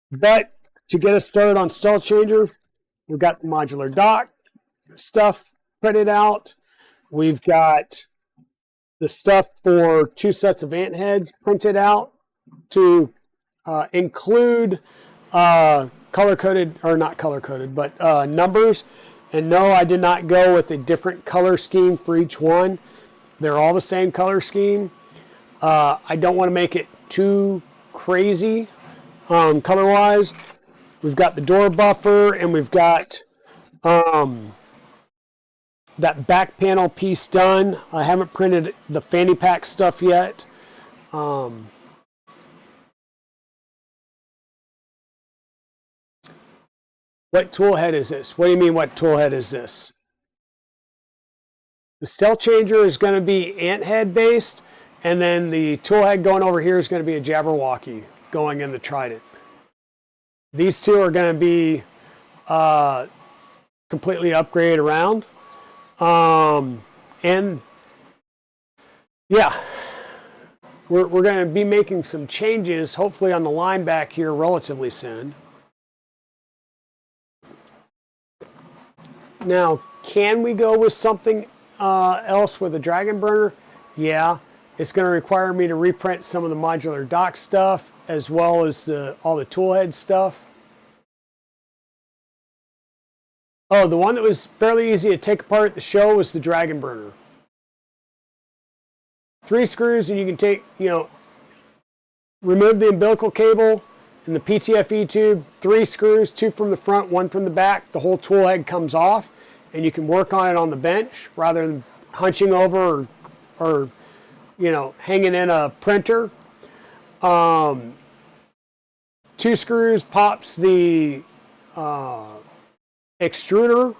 But to get us started on Stealthchanger, we've got the modular dock stuff printed out. We've got the stuff for 2 sets of ant heads printed out to include color-coded, or not color-coded, but numbers. And no, I did not go with a different color scheme for each one. They're all the same color scheme. I don't want to make it too crazy color-wise. We've got the door buffer, and we've got that back panel piece done. I haven't printed the fanny pack stuff yet. What tool head is this? What do you mean, what tool head is this? The Stealthchanger is going to be ant head based, and then the tool head going over here is going to be a Jabberwocky going in the Trident. These two are going to be completely upgraded around. And yeah, we're going to be making some changes, hopefully on the line back here relatively soon. Now, can we go with something else with a Dragon Burner? Yeah, it's going to require me to reprint some of the modular dock stuff as well as all the tool head stuff. Oh, the one that was fairly easy to take apart at the show was the Dragon Burner. 3 screws, and you can take, remove the umbilical cable and the PTFE tube, 3 screws, 2 from the front, 1 from the back. The whole tool head comes off, and you can work on it on the bench rather than hunching over or hanging in a printer. 2 screws pops the extruder,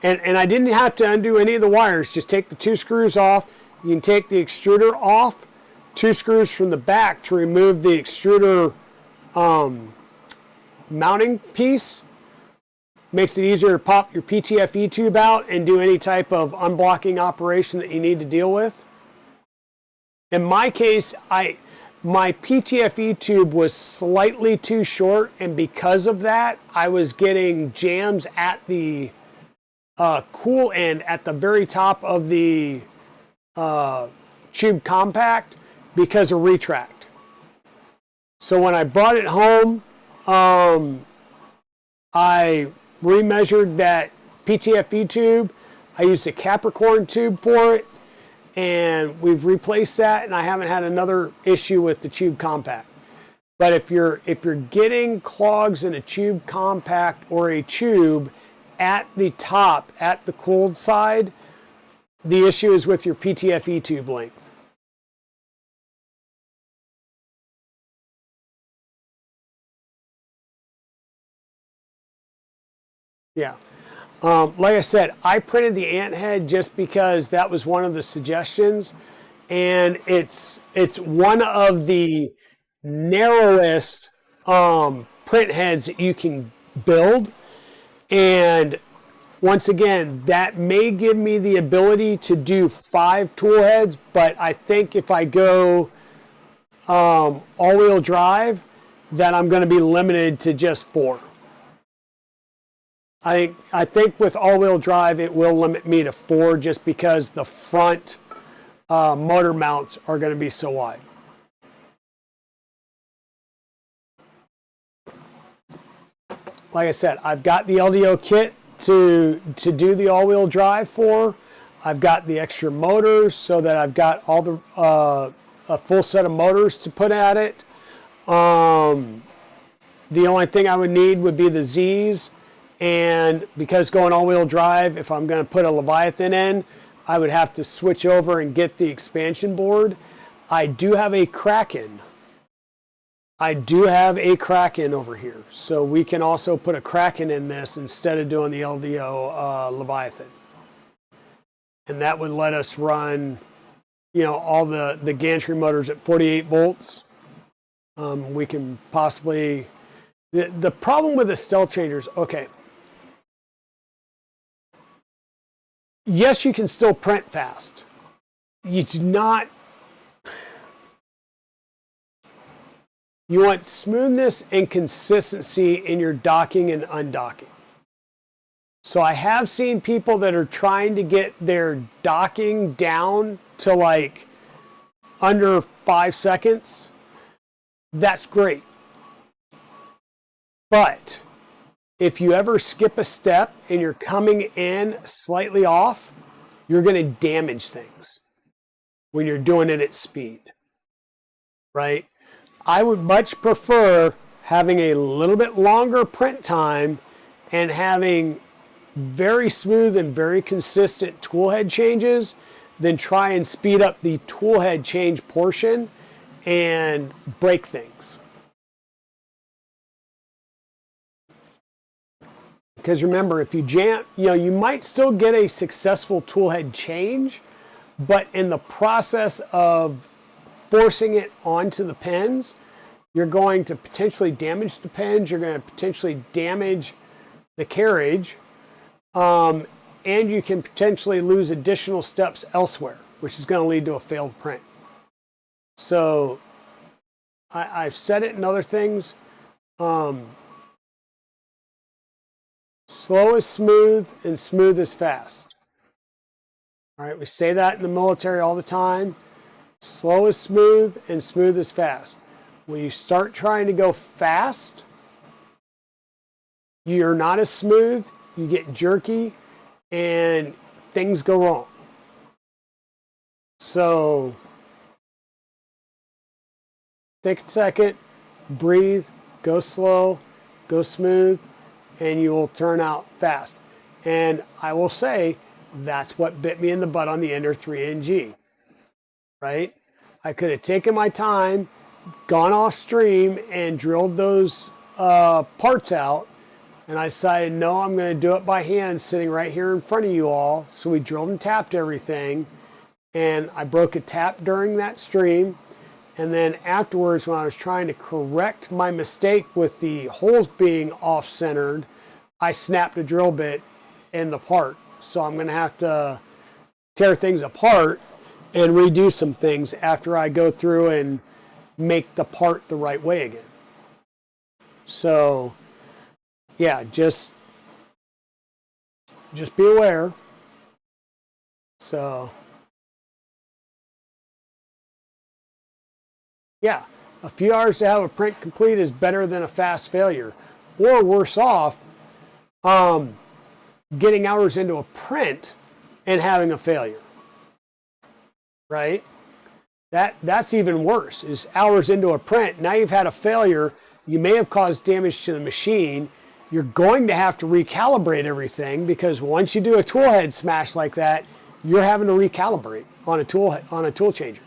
and I didn't have to undo any of the wires. Just take the 2 screws off. You can take the extruder off, 2 screws from the back to remove the extruder mounting piece. Makes it easier to pop your PTFE tube out and do any type of unblocking operation that you need to deal with. In my case, my PTFE tube was slightly too short, and because of that, I was getting jams at the cool end at the very top of the tube compact because of retract. So when I brought it home, I remeasured that PTFE tube. I used a Capricorn tube for it, and we've replaced that, and I haven't had another issue with the tube compact. But if you're getting clogs in a tube compact or a tube at the top, at the cooled side, the issue is with your PTFE tube length. Yeah. Like I said, I printed the ant head just because that was one of the suggestions, and it's one of the narrowest print heads that you can build. And once again, that may give me the ability to do 5 tool heads, but I think if I go all-wheel drive, that I'm going to be limited to just 4. I think with all-wheel drive, it will limit me to 4 just because the front motor mounts are going to be so wide. Like I said, I've got the LDO kit to do the all-wheel drive for. I've got the extra motors so that I've got all the a full set of motors to put at it. The only thing I would need would be the Z's. And because going all-wheel drive, if I'm going to put a Leviathan in, I would have to switch over and get the expansion board. I do have a Kraken. Over here. So we can also put a Kraken in this instead of doing the LDO Leviathan. And that would let us run, all the gantry motors at 48 volts. We can possibly... The problem with the Stealthchangers, okay. Yes, you can still print fast. You do not. You want smoothness and consistency in your docking and undocking. So I have seen people that are trying to get their docking down to like under 5 seconds. That's great. But if you ever skip a step and you're coming in slightly off, you're going to damage things when you're doing it at speed, right? I would much prefer having a little bit longer print time and having very smooth and very consistent tool head changes than try and speed up the tool head change portion and break things. Because remember, if you jam, you might still get a successful tool head change, but in the process of forcing it onto the pins, you're going to potentially damage the pins, you're going to potentially damage the carriage, and you can potentially lose additional steps elsewhere, which is going to lead to a failed print. So I've said it in other things. Slow is smooth and smooth is fast. All right, we say that in the military all the time. Slow is smooth and smooth is fast. When you start trying to go fast, you're not as smooth, you get jerky, and things go wrong. So take a second, breathe, go slow, go smooth, and you will turn out fast. And I will say, that's what bit me in the butt on the Ender 3NG, right? I could have taken my time, gone off stream, and drilled those parts out, and I decided, no, I'm going to do it by hand sitting right here in front of you all. So we drilled and tapped everything, and I broke a tap during that stream. And then afterwards, when I was trying to correct my mistake with the holes being off-centered, I snapped a drill bit in the part. So I'm going to have to tear things apart and redo some things after I go through and make the part the right way again. So yeah, just be aware. So yeah, a few hours to have a print complete is better than a fast failure, or worse off, getting hours into a print and having a failure, right? That's even worse, is hours into a print. Now you've had a failure. You may have caused damage to the machine. You're going to have to recalibrate everything, because once you do a tool head smash like that, you're having to recalibrate on a tool changer.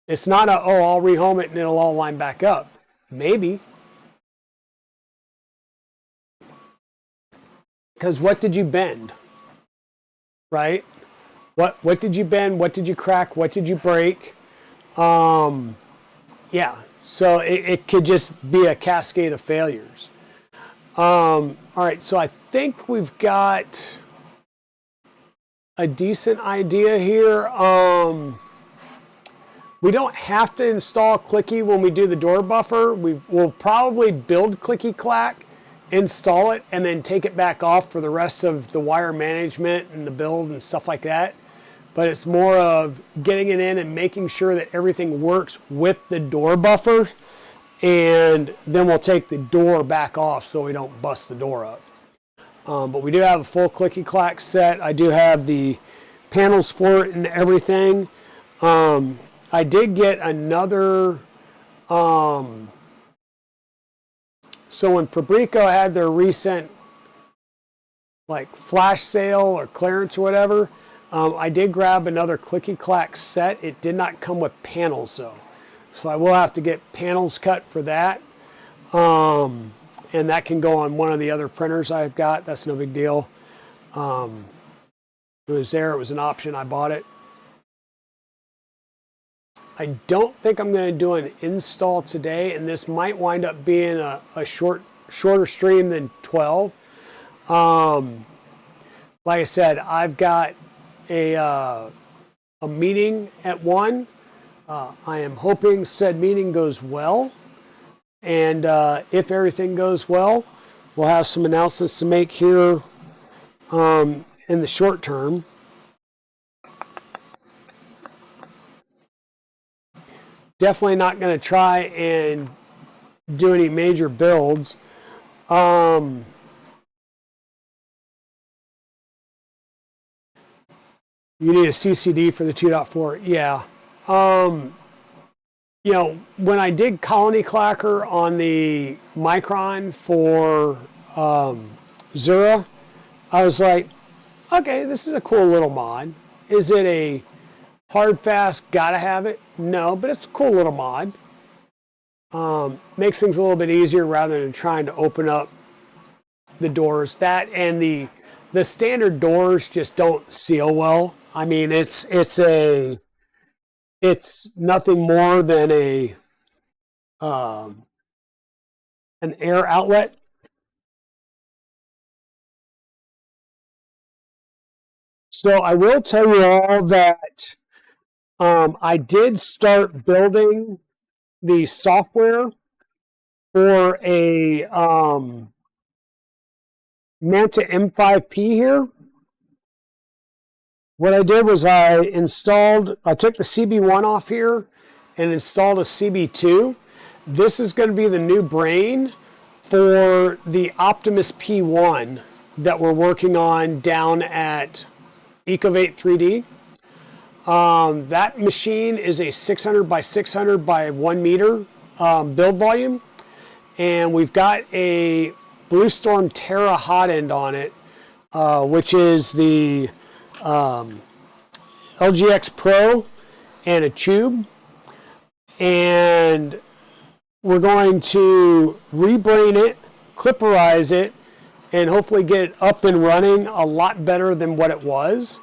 It's not a, oh, I'll rehome it and it'll all line back up. Maybe. Because what did you bend? Right? What did you bend? What did you crack? What did you break? Yeah. So it could just be a cascade of failures. All right. So I think we've got a decent idea here. We don't have to install Clicky when we do the door buffer. We'll probably build Clicky Clack, install it, and then take it back off for the rest of the wire management and the build and stuff like that. But it's more of getting it in and making sure that everything works with the door buffer. And then we'll take the door back off so we don't bust the door up. But we do have a full Clicky Clack set. I do have the panel sport and everything. I did get another, so when Fabreeko had their recent like flash sale or clearance or whatever, I did grab another Clicky Clack set. It did not come with panels though. So I will have to get panels cut for that. And that can go on one of the other printers I've got. That's no big deal. It was there. It was an option. I bought it. I don't think I'm going to do an install today, and this might wind up being a shorter stream than 12. Like I said, I've got a meeting at 1. I am hoping said meeting goes well, and if everything goes well, we'll have some announcements to make here in the short term. Definitely not going to try and do any major builds. You need a CCD for the 2.4. Yeah. You know, when I did Colony Clacker on the Micron for Zura, I was like, okay, this is a cool little mod. Is it a hard, fast, gotta have it? No, but it's a cool little mod. Makes things a little bit easier rather than trying to open up the doors. That and the standard doors just don't seal well. I mean, it's nothing more than an air outlet. So I will tell you all that I did start building the software for a Manta M5P here. What I did was I took the CB1 off here and installed a CB2. This is going to be the new brain for the Optimus P1 that we're working on down at Ecovate 3D. That machine is a 600 by 600 by 1 meter build volume. And we've got a Blue Storm Terra hot end on it, which is the LGX Pro and a tube. And we're going to rebrain it, clipperize it, and hopefully get it up and running a lot better than what it was.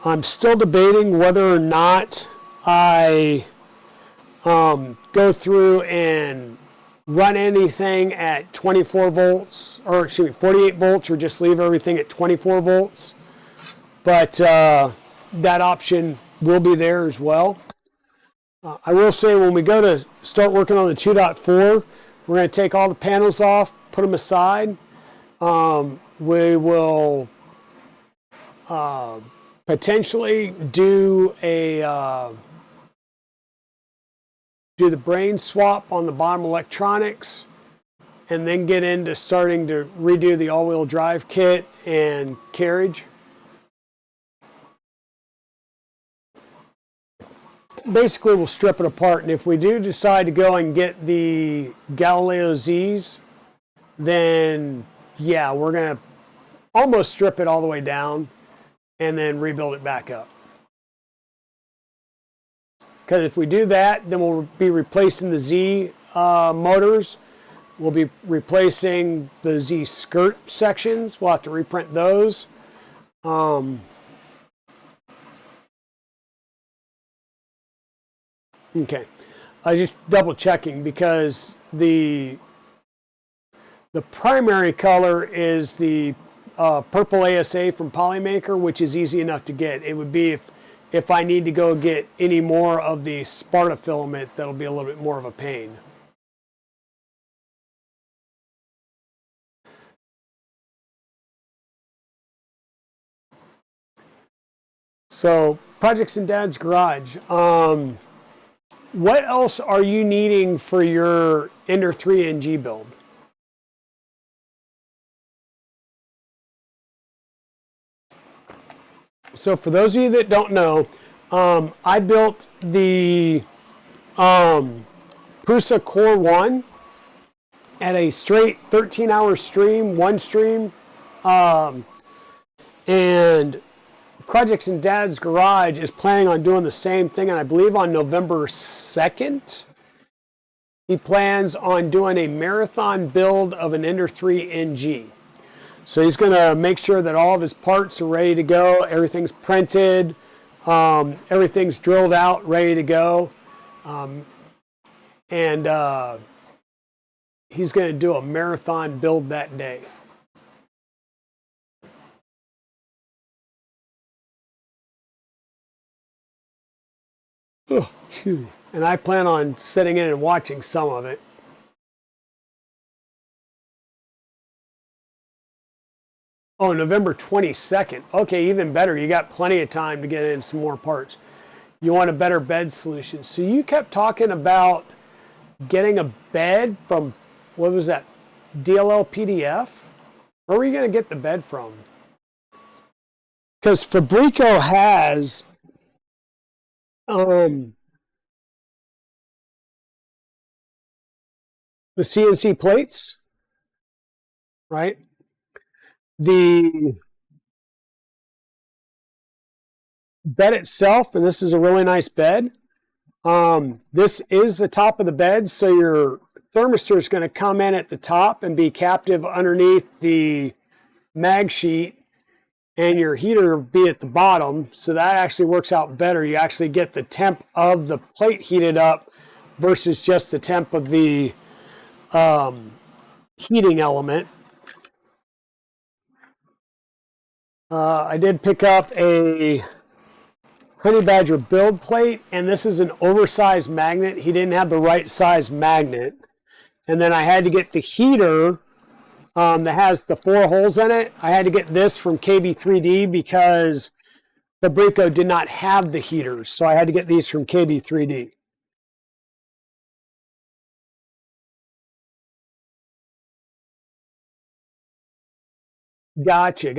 I'm still debating whether or not I go through and run anything at 24 volts, or excuse me, 48 volts, or just leave everything at 24 volts. But that option will be there as well. I will say when we go to start working on the 2.4, we're going to take all the panels off, put them aside. We will potentially do a do the brain swap on the bottom electronics, and then get into starting to redo the all-wheel drive kit and carriage. Basically, we'll strip it apart, and if we do decide to go and get the Galileo Z's, then yeah, we're going to almost strip it all the way down and then rebuild it back up. Because if we do that, then we'll be replacing the Z motors. We'll be replacing the Z skirt sections. We'll have to reprint those. Okay, I just double checking because the primary color is the purple ASA from Polymaker, which is easy enough to get. It would be if I need to go get any more of the Sparta filament, that'll be a little bit more of a pain. So, projects in Dad's garage. What else are you needing for your Ender 3 NG build? So for those of you that don't know, I built the Prusa Core 1 at a straight 13-hour stream, one stream. And Projects in Dad's Garage is planning on doing the same thing, and I believe on November 2nd, he plans on doing a marathon build of an Ender 3 NG. So he's going to make sure that all of his parts are ready to go, everything's printed, everything's drilled out, ready to go. And he's going to do a marathon build that day. And I plan on sitting in and watching some of it. Oh, November 22nd. Okay, even better. You got plenty of time to get in some more parts. You want a better bed solution. So you kept talking about getting a bed from, what was that, DLL PDF? Where were you going to get the bed from? Because Fabreeko has the CNC plates, right? The bed itself, and this is a really nice bed. This is the top of the bed, so your thermistor is going to come in at the top and be captive underneath the mag sheet, and your heater will be at the bottom, so that actually works out better. You actually get the temp of the plate heated up versus just the temp of the heating element. I did pick up a Honey Badger build plate, and this is an oversized magnet. He didn't have the right size magnet. And then I had to get the heater that has the 4 holes in it. I had to get this from KB3D because Fabreeko did not have the heaters, so I had to get these from KB3D. Gotcha.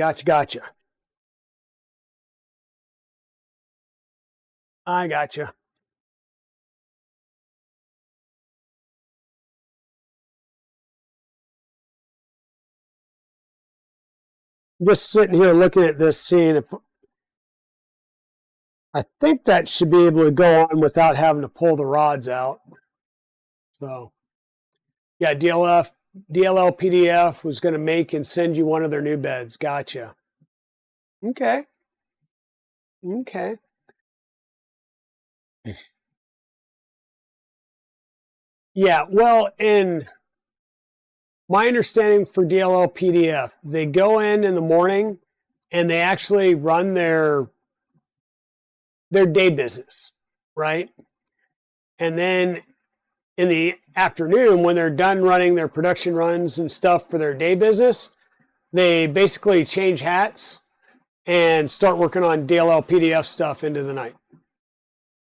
I gotcha. Just sitting here looking at this, seeing if I think that should be able to go on without having to pull the rods out. So, yeah, DLL PDF was going to make and send you one of their new beds. Gotcha. Okay. Okay. Yeah, well, in my understanding for DLL PDF, they go in the morning and they actually run their day business, right? And then in the afternoon, when they're done running their production runs and stuff for their day business, they basically change hats and start working on DLL PDF stuff into the night.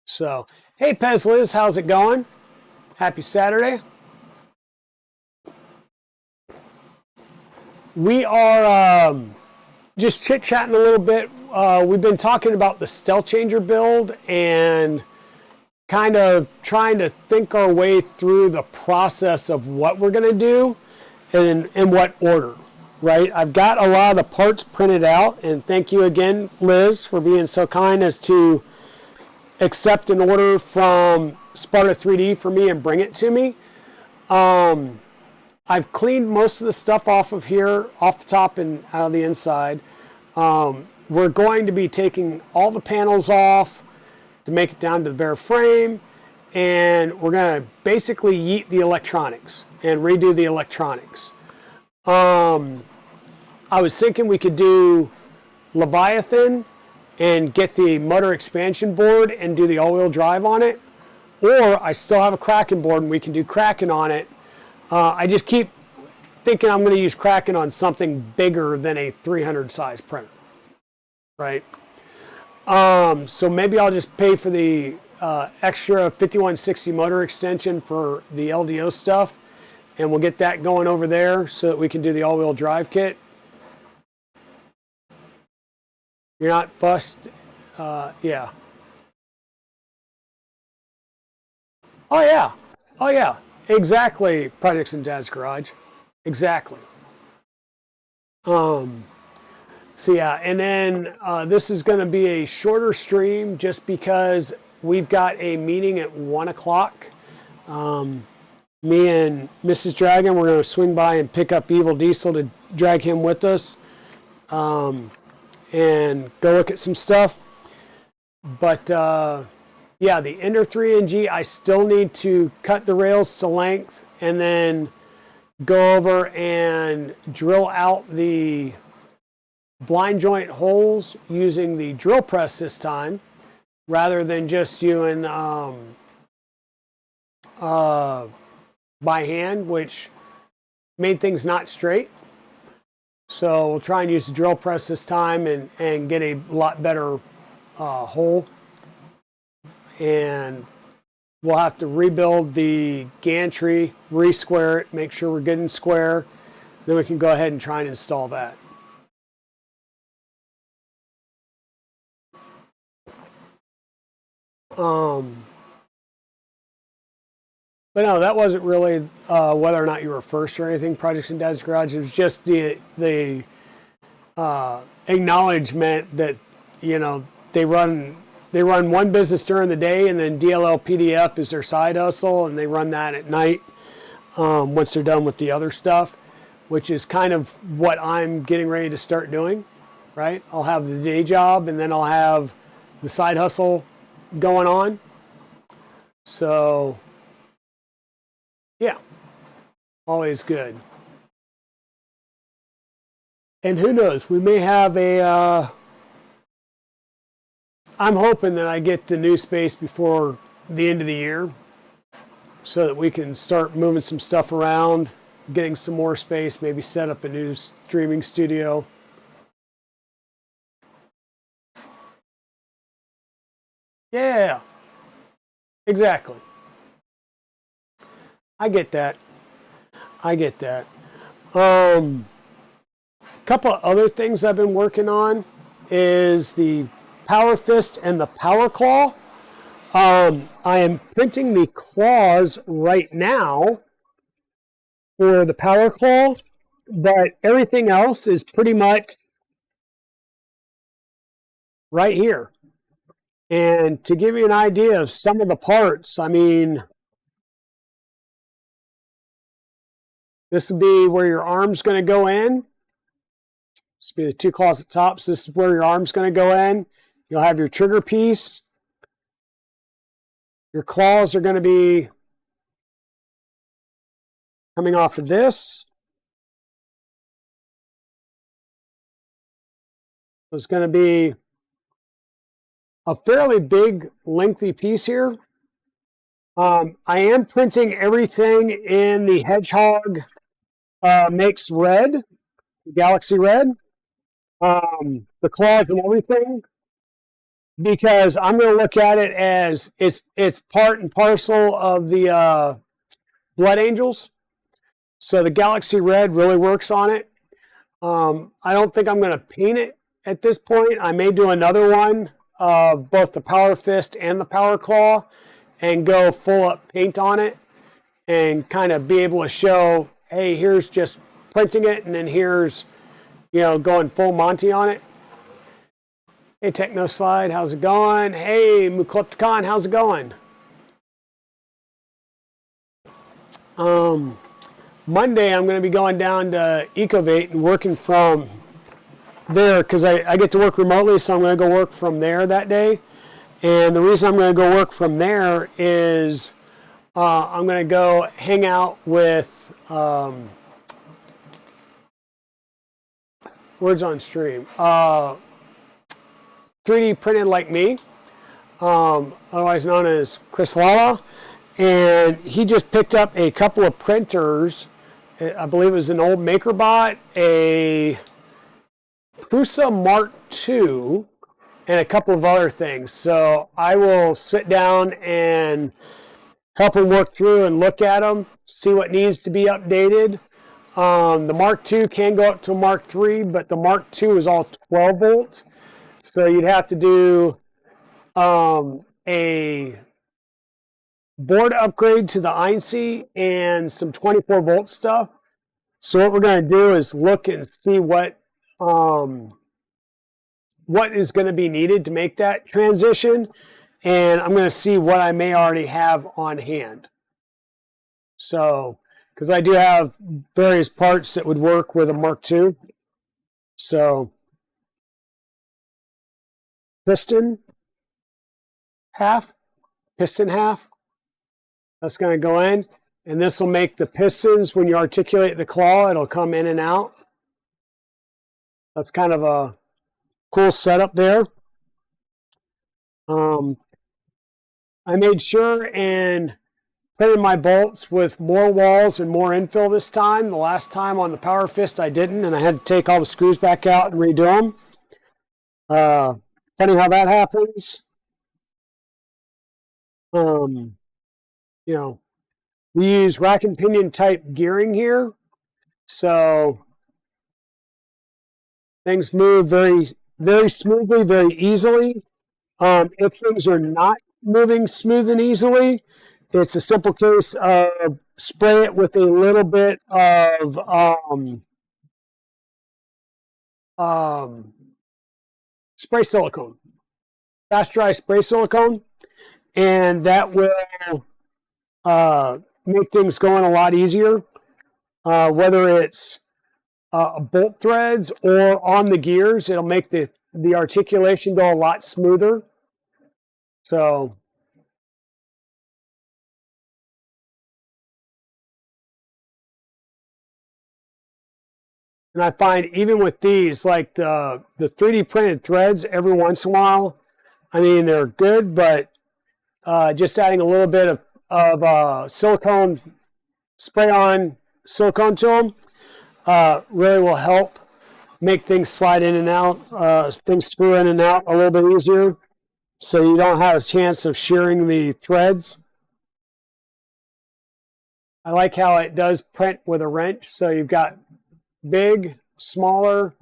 So, hey, Pez Liz, how's it going? Happy Saturday. We are just chit-chatting a little bit. We've been talking about the Stealchanger build and kind of trying to think our way through the process of what we're going to do and in what order, right? I've got a lot of the parts printed out, and thank you again, Liz, for being so kind as to accept an order from Sparta 3D for me and bring it to me. I've cleaned most of the stuff off of here, off the top and out of the inside. We're going to be taking all the panels off to make it down to the bare frame, and we're going to basically yeet the electronics and redo the electronics. I was thinking we could do Leviathan and get the motor expansion board and do the all-wheel drive on it, or I still have a Kraken board and we can do Kraken on it. I just keep thinking I'm going to use Kraken on something bigger than a 300 size printer, right? So maybe I'll just pay for the extra 5160 motor extension for the LDO stuff, and we'll get that going over there so that we can do the all-wheel drive kit. You're not fussed? Yeah. Oh, yeah. Oh, yeah. Exactly. Projects in Dad's Garage. Exactly. So yeah, and then this is going to be a shorter stream just because we've got a meeting at 1 o'clock. Me and Mrs. Dragon, we're going to swing by and pick up Evil Diesel to drag him with us and go look at some stuff. But yeah, the Ender 3NG, I still need to cut the rails to length and then go over and drill out the blind joint holes using the drill press this time rather than just doing by hand, which made things not straight. So we'll try and use the drill press this time and get a lot better hole. And we'll have to rebuild the gantry, re-square it, make sure we're good and square. Then we can go ahead and try and install that. But no, that wasn't really whether or not you were first or anything, Projects in Dad's Garage. It was just the acknowledgement that, you know, they run one business during the day, and then DLL PDF is their side hustle, and they run that at night once they're done with the other stuff, which is kind of what I'm getting ready to start doing, right? I'll have the day job, and then I'll have the side hustle going on. So, yeah, always good. And who knows, we may have a... I'm hoping that I get the new space before the end of the year so that we can start moving some stuff around, getting some more space, maybe set up a new streaming studio. Yeah, exactly. I get that. I get that. Couple of other things I've been working on is the Power Fist and the Power Claw. I am printing the claws right now for the power claw, but everything else is pretty much right here. And to give you an idea of some of the parts, I mean, this would be where your arm's going to go in. This would be the two claws at the top. So this is where your arm's going to go in. You'll have your trigger piece. Your claws are going to be coming off of this. It's going to be a fairly big, lengthy piece here. I am printing everything in the Hedgehog makes red, Galaxy Red, the claws and everything, because I'm going to look at it as it's part and parcel of the Blood Angels. So the Galaxy Red really works on it. I don't think I'm going to paint it at this point. I may do another one of both the Power Fist and the Power Claw and go full up paint on it and kind of be able to show, hey, here's just printing it, and then here's, you know, going full Monty on it. Hey, Techno Slide, how's it going? Hey, Muklepticon, how's it going? Monday, I'm going to be going down to Ecovate and working from there because I get to work remotely, so I'm going to go work from there that day. And the reason I'm going to go work from there is I'm going to go hang out with Words on Stream. 3D Printed Like Me, otherwise known as Chris Lala. And he just picked up a couple of printers. I believe it was an old MakerBot, a Prusa Mark II, and a couple of other things. So I will sit down and help him work through and look at them, see what needs to be updated. The Mark II can go up to Mark III, but the Mark II is all 12 volt. So you'd have to do a board upgrade to the INC and some 24 volt stuff. So what we're going to do is look and see what is going to be needed to make that transition. And I'm going to see what I may already have on hand. So, because I do have various parts that would work with a Mark II. So, piston half. That's going to go in. And this will make the pistons, when you articulate the claw, it'll come in and out. That's kind of a cool setup there. I made sure and printed my bolts with more walls and more infill this time. The last time on the Power Fist I didn't, and I had to take all the screws back out and redo them. Funny how that happens. You know, we use rack and pinion type gearing here, so things move very, very smoothly, very easily. If things are not moving smooth and easily, it's a simple case of spray it with a little bit of spray silicone, fast dry spray silicone, and that will make things going a lot easier, whether it's bolt threads or on the gears. It'll make the articulation go a lot smoother. So and I find even with these, like the 3D printed threads, every once in a while, I mean, they're good, but just adding a little bit of silicone, spray on silicone to them really will help make things slide in and out, things screw in and out a little bit easier, so you don't have a chance of shearing the threads. I like how it does print with a wrench, so you've got big, smaller,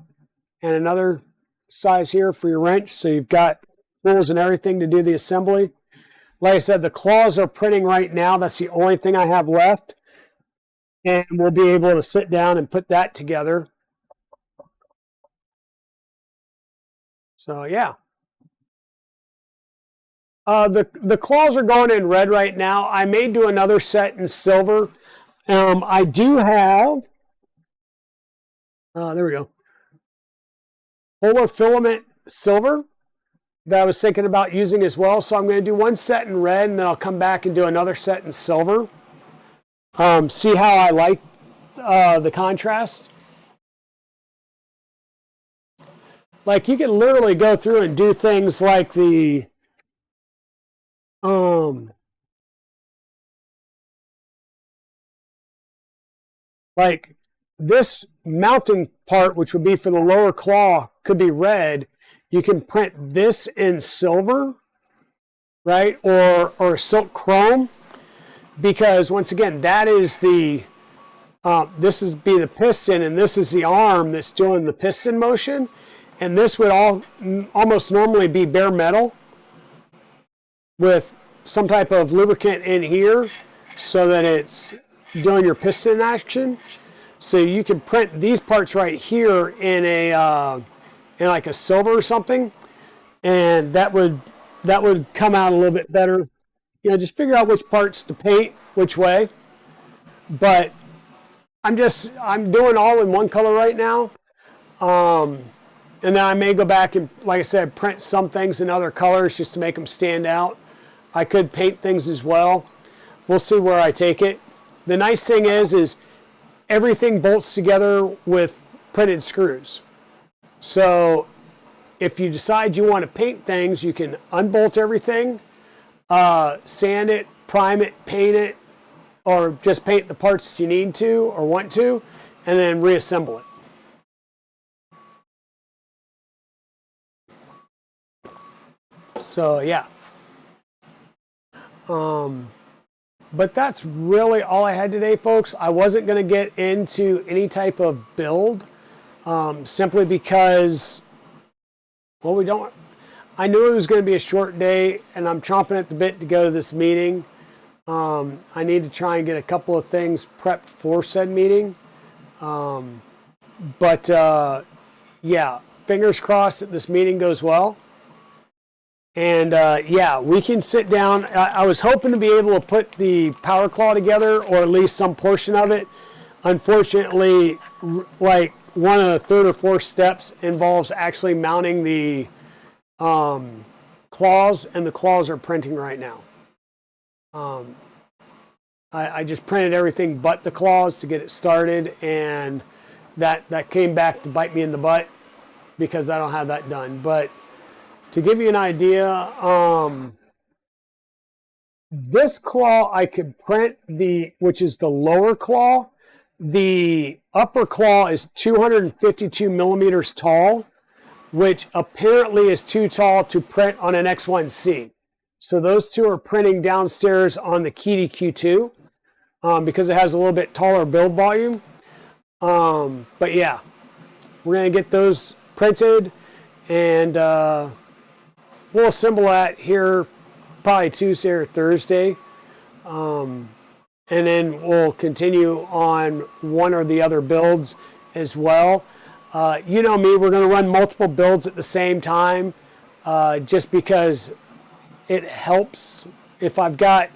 and another size here for your wrench, so you've got tools and everything to do the assembly. Like I said, the claws are printing right now. That's the only thing I have left. And we'll be able to sit down and put that together. So yeah. The claws are going in red right now. I may do another set in silver. I do have, there we go, polar filament silver that I was thinking about using as well. So I'm going to do one set in red, and then I'll come back and do another set in silver. See how I like the contrast. Like, you can literally go through and do things like the like this mounting part, which would be for the lower claw, could be red. You can print this in silver, right? Or silk chrome, because once again, that is the this is be the piston, and this is the arm that's doing the piston motion, and this would almost normally be bare metal with some type of lubricant in here so that it's doing your piston action. So you can print these parts right here in in like a silver or something, and that would come out a little bit better. You know, just figure out which parts to paint which way. But I'm doing all in one color right now. And then I may go back and, like I said, print some things in other colors just to make them stand out. I could paint things as well. We'll see where I take it. The nice thing is everything bolts together with printed screws. So if you decide you want to paint things, you can unbolt everything, sand it, prime it, paint it, or just paint the parts you need to or want to, and then reassemble it. So yeah. But that's really all I had today, folks. I wasn't going to get into any type of build, simply because, well, I knew it was going to be a short day, and I'm chomping at the bit to go to this meeting. I need to try and get a couple of things prepped for said meeting. Yeah, fingers crossed that this meeting goes well. And yeah, we can sit down. I was hoping to be able to put the power claw together, or at least some portion of it. Unfortunately, like one of the third or fourth steps involves actually mounting the claws, and the claws are printing right now. I just printed everything but the claws to get it started, and that came back to bite me in the butt because I don't have that done. But to give you an idea, this claw I could print which is the lower claw. The upper claw is 252 millimeters tall, which apparently is too tall to print on an X1C. So those two are printing downstairs on the Kitty Q2 because it has a little bit taller build volume. But yeah, we're going to get those printed, and we'll assemble that here probably Tuesday or Thursday. And then we'll continue on one or the other builds as well. You know me, we're going to run multiple builds at the same time, just because it helps. If I've got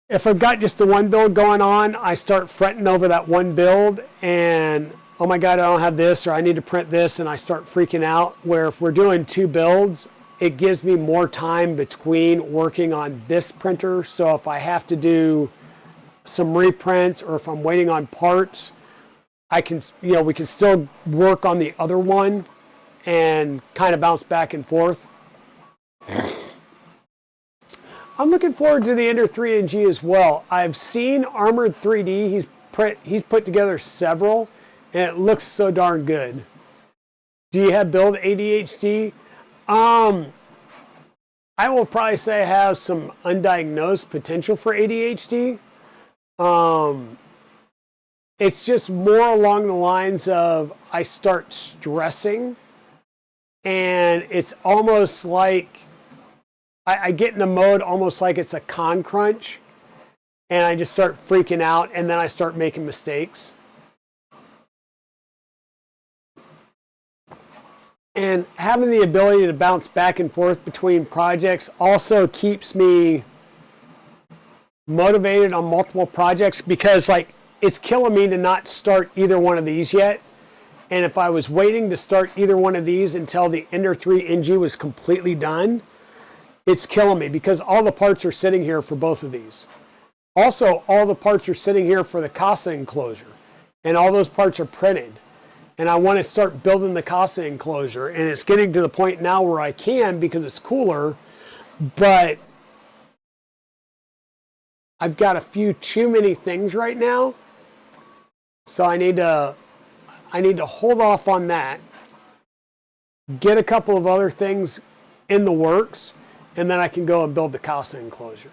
just the one build going on, I start fretting over that one build and, oh my God, I don't have this, or I need to print this, and I start freaking out. Where if we're doing two builds, it gives me more time between working on this printer. So if I have to do some reprints, or if I'm waiting on parts, I can, we can still work on the other one and kind of bounce back and forth. I'm looking forward to the Ender 3NG as well. I've seen Armored 3D. He's put together several, and it looks so darn good. Do you have build ADHD? I will probably say I have some undiagnosed potential for ADHD. It's just more along the lines of I start stressing, and it's almost like I get in a mode almost like it's a con crunch, and I just start freaking out, and then I start making mistakes. And having the ability to bounce back and forth between projects also keeps me motivated on multiple projects, because like it's killing me to not start either one of these yet. And if I was waiting to start either one of these until the Ender 3 NG was completely done, it's killing me, because all the parts are sitting here for both of these. Also, all the parts are sitting here for the casa enclosure, and all those parts are printed. And I want to start building the casa enclosure, and it's getting to the point now where I can, because it's cooler, but I've got a few too many things right now, so I need to hold off on that, get a couple of other things in the works, and then I can go and build the casa enclosure.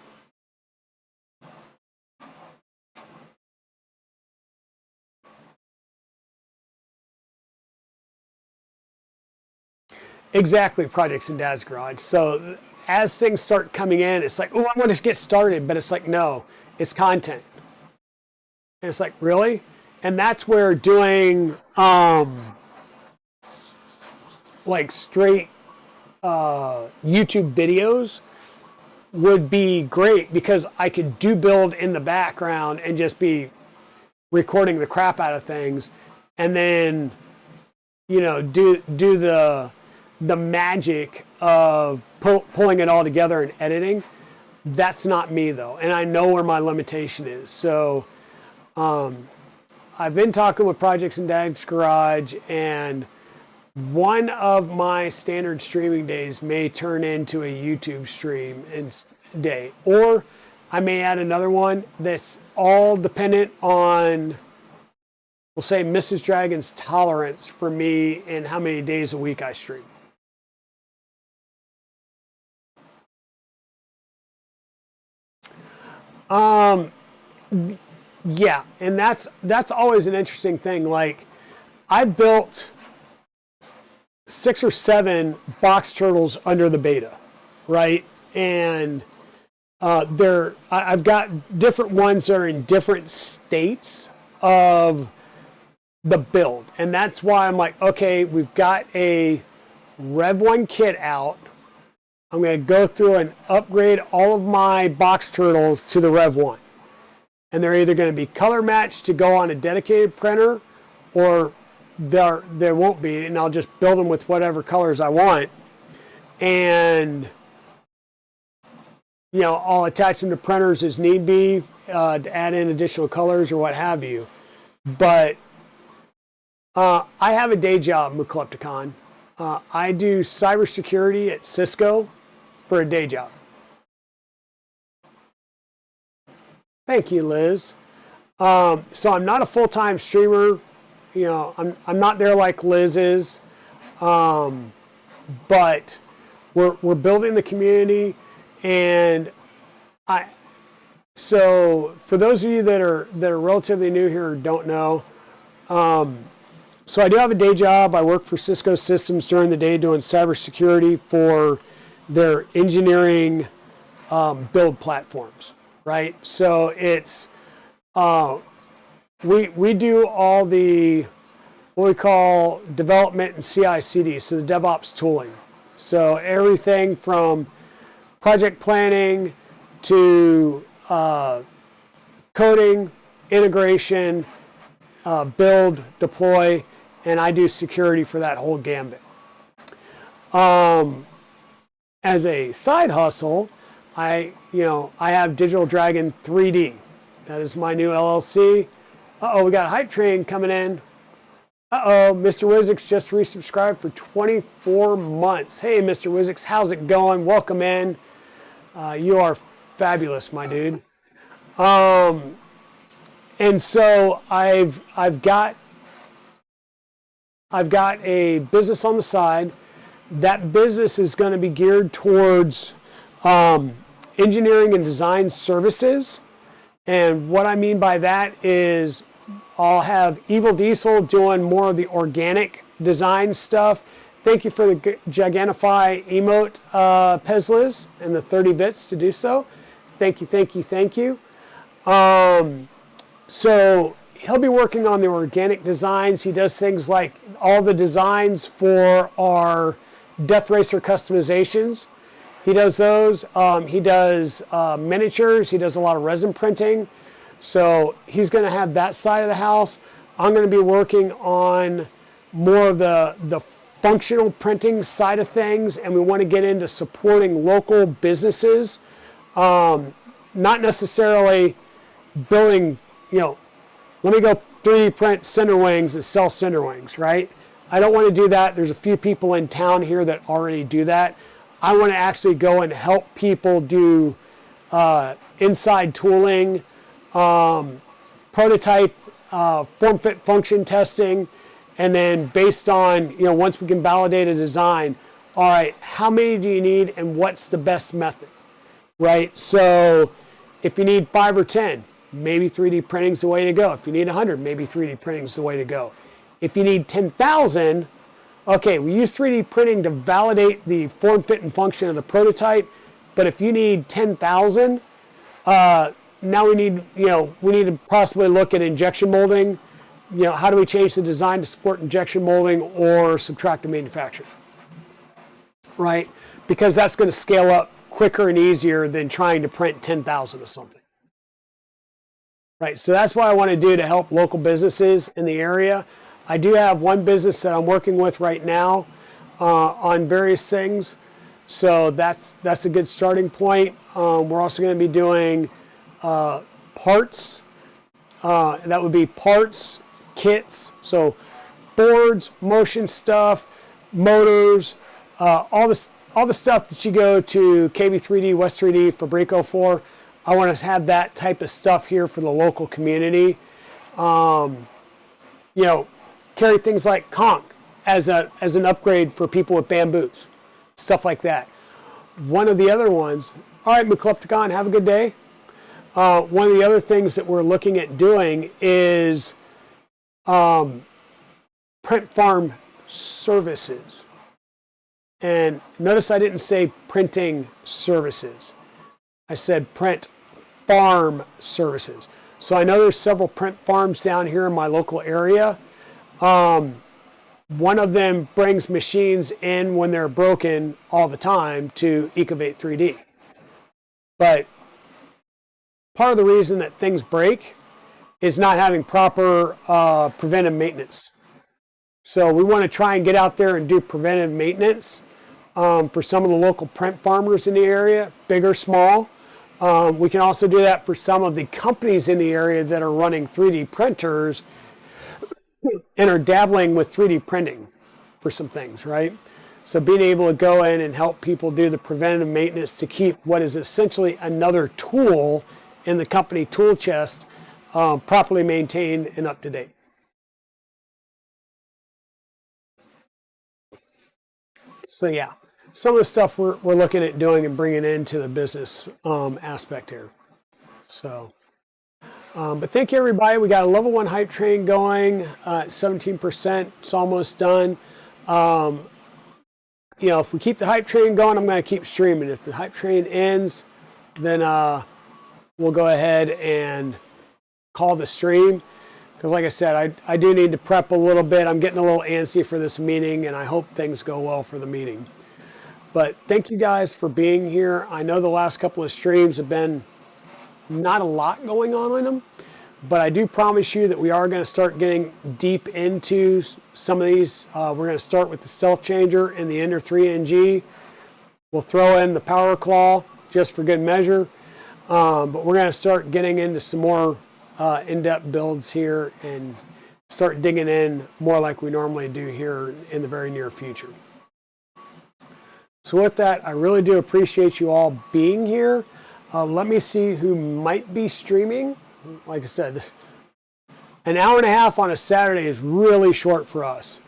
Exactly, projects in Dad's garage. So as things start coming in, it's like, oh, I want to get started, but it's like, no, it's content. And it's like, really? And that's where doing like straight YouTube videos would be great, because I could do build in the background and just be recording the crap out of things, and then, you know, do the magic of pulling it all together and editing. That's not me though, and I know where my limitation is. So I've been talking with projects in Dad's garage, and one of my standard streaming days may turn into a YouTube stream day, or I may add another one that's all dependent on, we'll say, Mrs. Dragon's tolerance for me and how many days a week I stream. Yeah, and that's always an interesting thing. Like, I built 6 or 7 box turtles under the beta, right? And I've got different ones that are in different states of the build, and that's why I'm like, okay, we've got a Rev 1 kit out. I'm going to go through and upgrade all of my box turtles to the Rev 1. And they're either going to be color matched to go on a dedicated printer, or there won't be, and I'll just build them with whatever colors I want. And, you know, I'll attach them to printers as need be to add in additional colors or what have you. But I have a day job, Muklepticon. I do cybersecurity at Cisco for a day job. Thank you, Liz. So I'm not a full-time streamer. You know, I'm not there like Liz is. But we're building the community, and so for those of you that are relatively new here or don't know, so I do have a day job. I work for Cisco Systems during the day doing cybersecurity for their engineering build platforms, right? So it's we do all the what we call development and CI/CD, so the DevOps tooling. So everything from project planning to coding, integration, build, deploy, and I do security for that whole gambit. As a side hustle, I have Digital Dragon 3D. That is my new LLC. We got a hype train coming in. Mr. Wizix just resubscribed for 24 months. Hey, Mr. Wizix, how's it going? Welcome in. You are fabulous, my dude. And so I've got a business on the side. That business is going to be geared towards engineering and design services. And what I mean by that is I'll have Evil Diesel doing more of the organic design stuff, thank you for the Gigantify emote, Pezliz, and the 30 bits to do so. Thank you, thank you, thank you. So he'll be working on the organic designs. He does things like all the designs for our Death Racer customizations. He does those. He does miniatures. He does a lot of resin printing. So he's going to have that side of the house. I'm going to be working on more of the functional printing side of things, and we want to get into supporting local businesses, not necessarily building, let me go 3D print cinder wings and sell cinder wings, right? I don't want to do that. There's a few people in town here that already do that. I want to actually go and help people do inside tooling, prototype, form fit function testing, and then based on, once we can validate a design, all right, how many do you need and what's the best method, right? So if you need 5 or 10, maybe 3D printing's the way to go. If you need 100, maybe 3D printing's the way to go. If you need 10,000, okay, we use 3D printing to validate the form, fit, and function of the prototype, but if you need 10,000, now we need to possibly look at injection molding. How do we change the design to support injection molding or subtract the manufacturer, right? Because that's going to scale up quicker and easier than trying to print 10,000 of something, right? So that's what I want to do to help local businesses in the area. I do have one business that I'm working with right now on various things, so that's a good starting point. We're also going to be doing parts. That would be parts, kits, so boards, motion stuff, motors, all the stuff that you go to KB3D, West 3D, Fabreeko for. I want to have that type of stuff here for the local community. Carry things like conch as an upgrade for people with bamboos, stuff like that. One of the other ones, all right, Muklepticon, have a good day. One of the other things that we're looking at doing is print farm services. And notice I didn't say printing services. I said print farm services. So I know there's several print farms down here in my local area. One of them brings machines in when they're broken all the time to Ecovate 3D. But part of the reason that things break is not having proper preventive maintenance. So we want to try and get out there and do preventive maintenance for some of the local print farmers in the area, big or small. We can also do that for some of the companies in the area that are running 3D printers and are dabbling with 3D printing for some things, right? So being able to go in and help people do the preventative maintenance to keep what is essentially another tool in the company tool chest properly maintained and up to date. So yeah, some of the stuff we're looking at doing and bringing into the business aspect here. So, but thank you everybody. We got a level 1 hype train going at 17%. It's almost done. If we keep the hype train going, I'm going to keep streaming. If the hype train ends, then we'll go ahead and call the stream. Because like I said, I do need to prep a little bit. I'm getting a little antsy for this meeting, and I hope things go well for the meeting. But thank you guys for being here. I know the last couple of streams have been not a lot going on in them, but I do promise you that we are going to start getting deep into some of these. We're going to start with the Stealthchanger and the Ender 3NG. We'll throw in the Power Claw just for good measure, but we're going to start getting into some more in-depth builds here and start digging in more like we normally do here in the very near future. So with that, I really do appreciate you all being here. Let me see who might be streaming. Like I said, an hour and a half on a Saturday is really short for us.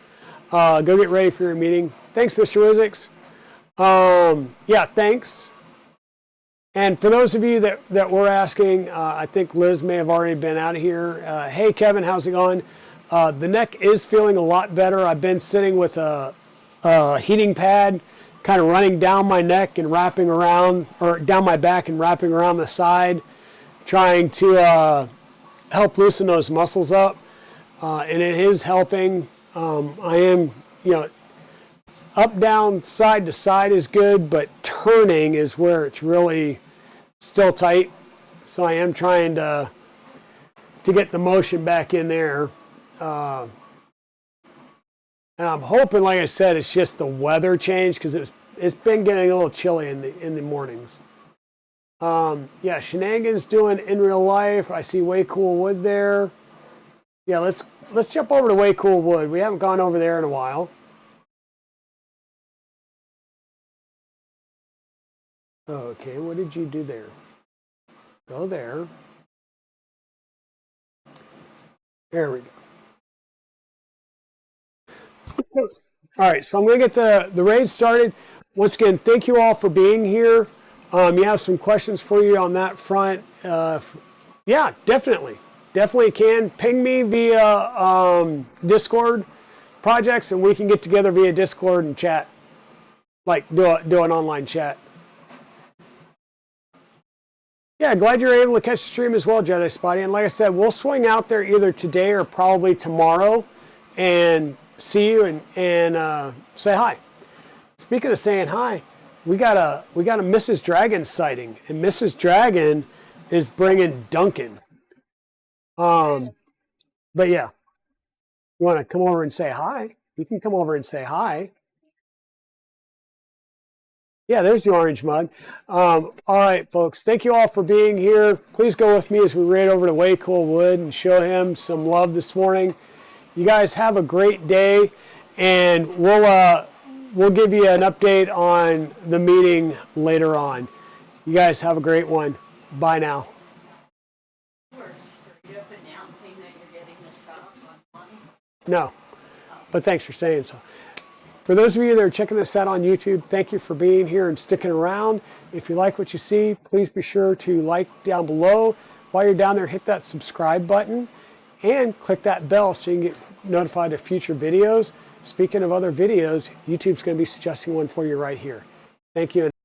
Go get ready for your meeting. Thanks, Mr. Wizix. Yeah, thanks. And for those of you that were asking, I think Liz may have already been out of here. Hey, Kevin, how's it going? The neck is feeling a lot better. I've been sitting with a heating pad kind of running down my neck and wrapping around, or down my back and wrapping around the side, trying to help loosen those muscles up. And it is helping. I am, up, down, side to side is good, but turning is where it's really still tight. So I am trying to get the motion back in there. And I'm hoping, like I said, it's just the weather change, because it's been getting a little chilly in the mornings. Yeah, Shenanigans doing in real life. I see Way Cool Wood there. Yeah, let's jump over to Way Cool Wood. We haven't gone over there in a while. Okay, what did you do there? Go there. There we go. All right, so I'm going to get the raid started. Once again, thank you all for being here. You have some questions for you on that front. Yeah, definitely. Definitely can. Ping me via Discord projects, and we can get together via Discord and chat. Like, do an online chat. Yeah, glad you're able to catch the stream as well, Jedi Spotty. And like I said, we'll swing out there either today or probably tomorrow and see you and say hi. Speaking of saying hi, we got a Mrs. Dragon sighting, and Mrs. Dragon is bringing Duncan. But yeah, you want to come over and say hi? You can come over and say hi. Yeah, there's the orange mug. All right, folks. Thank you all for being here. Please go with me as we raid over to Way Cool Wood and show him some love this morning. You guys have a great day, and we'll give you an update on the meeting later on. You guys have a great one. Bye now. No, but thanks for saying so. For those of you that are checking this out on YouTube, thank you for being here and sticking around. If you like what you see, please be sure to like down below. While you're down there, hit that subscribe button and click that bell so you can get notified of future videos. Speaking of other videos, YouTube's going to be suggesting one for you right here. Thank you.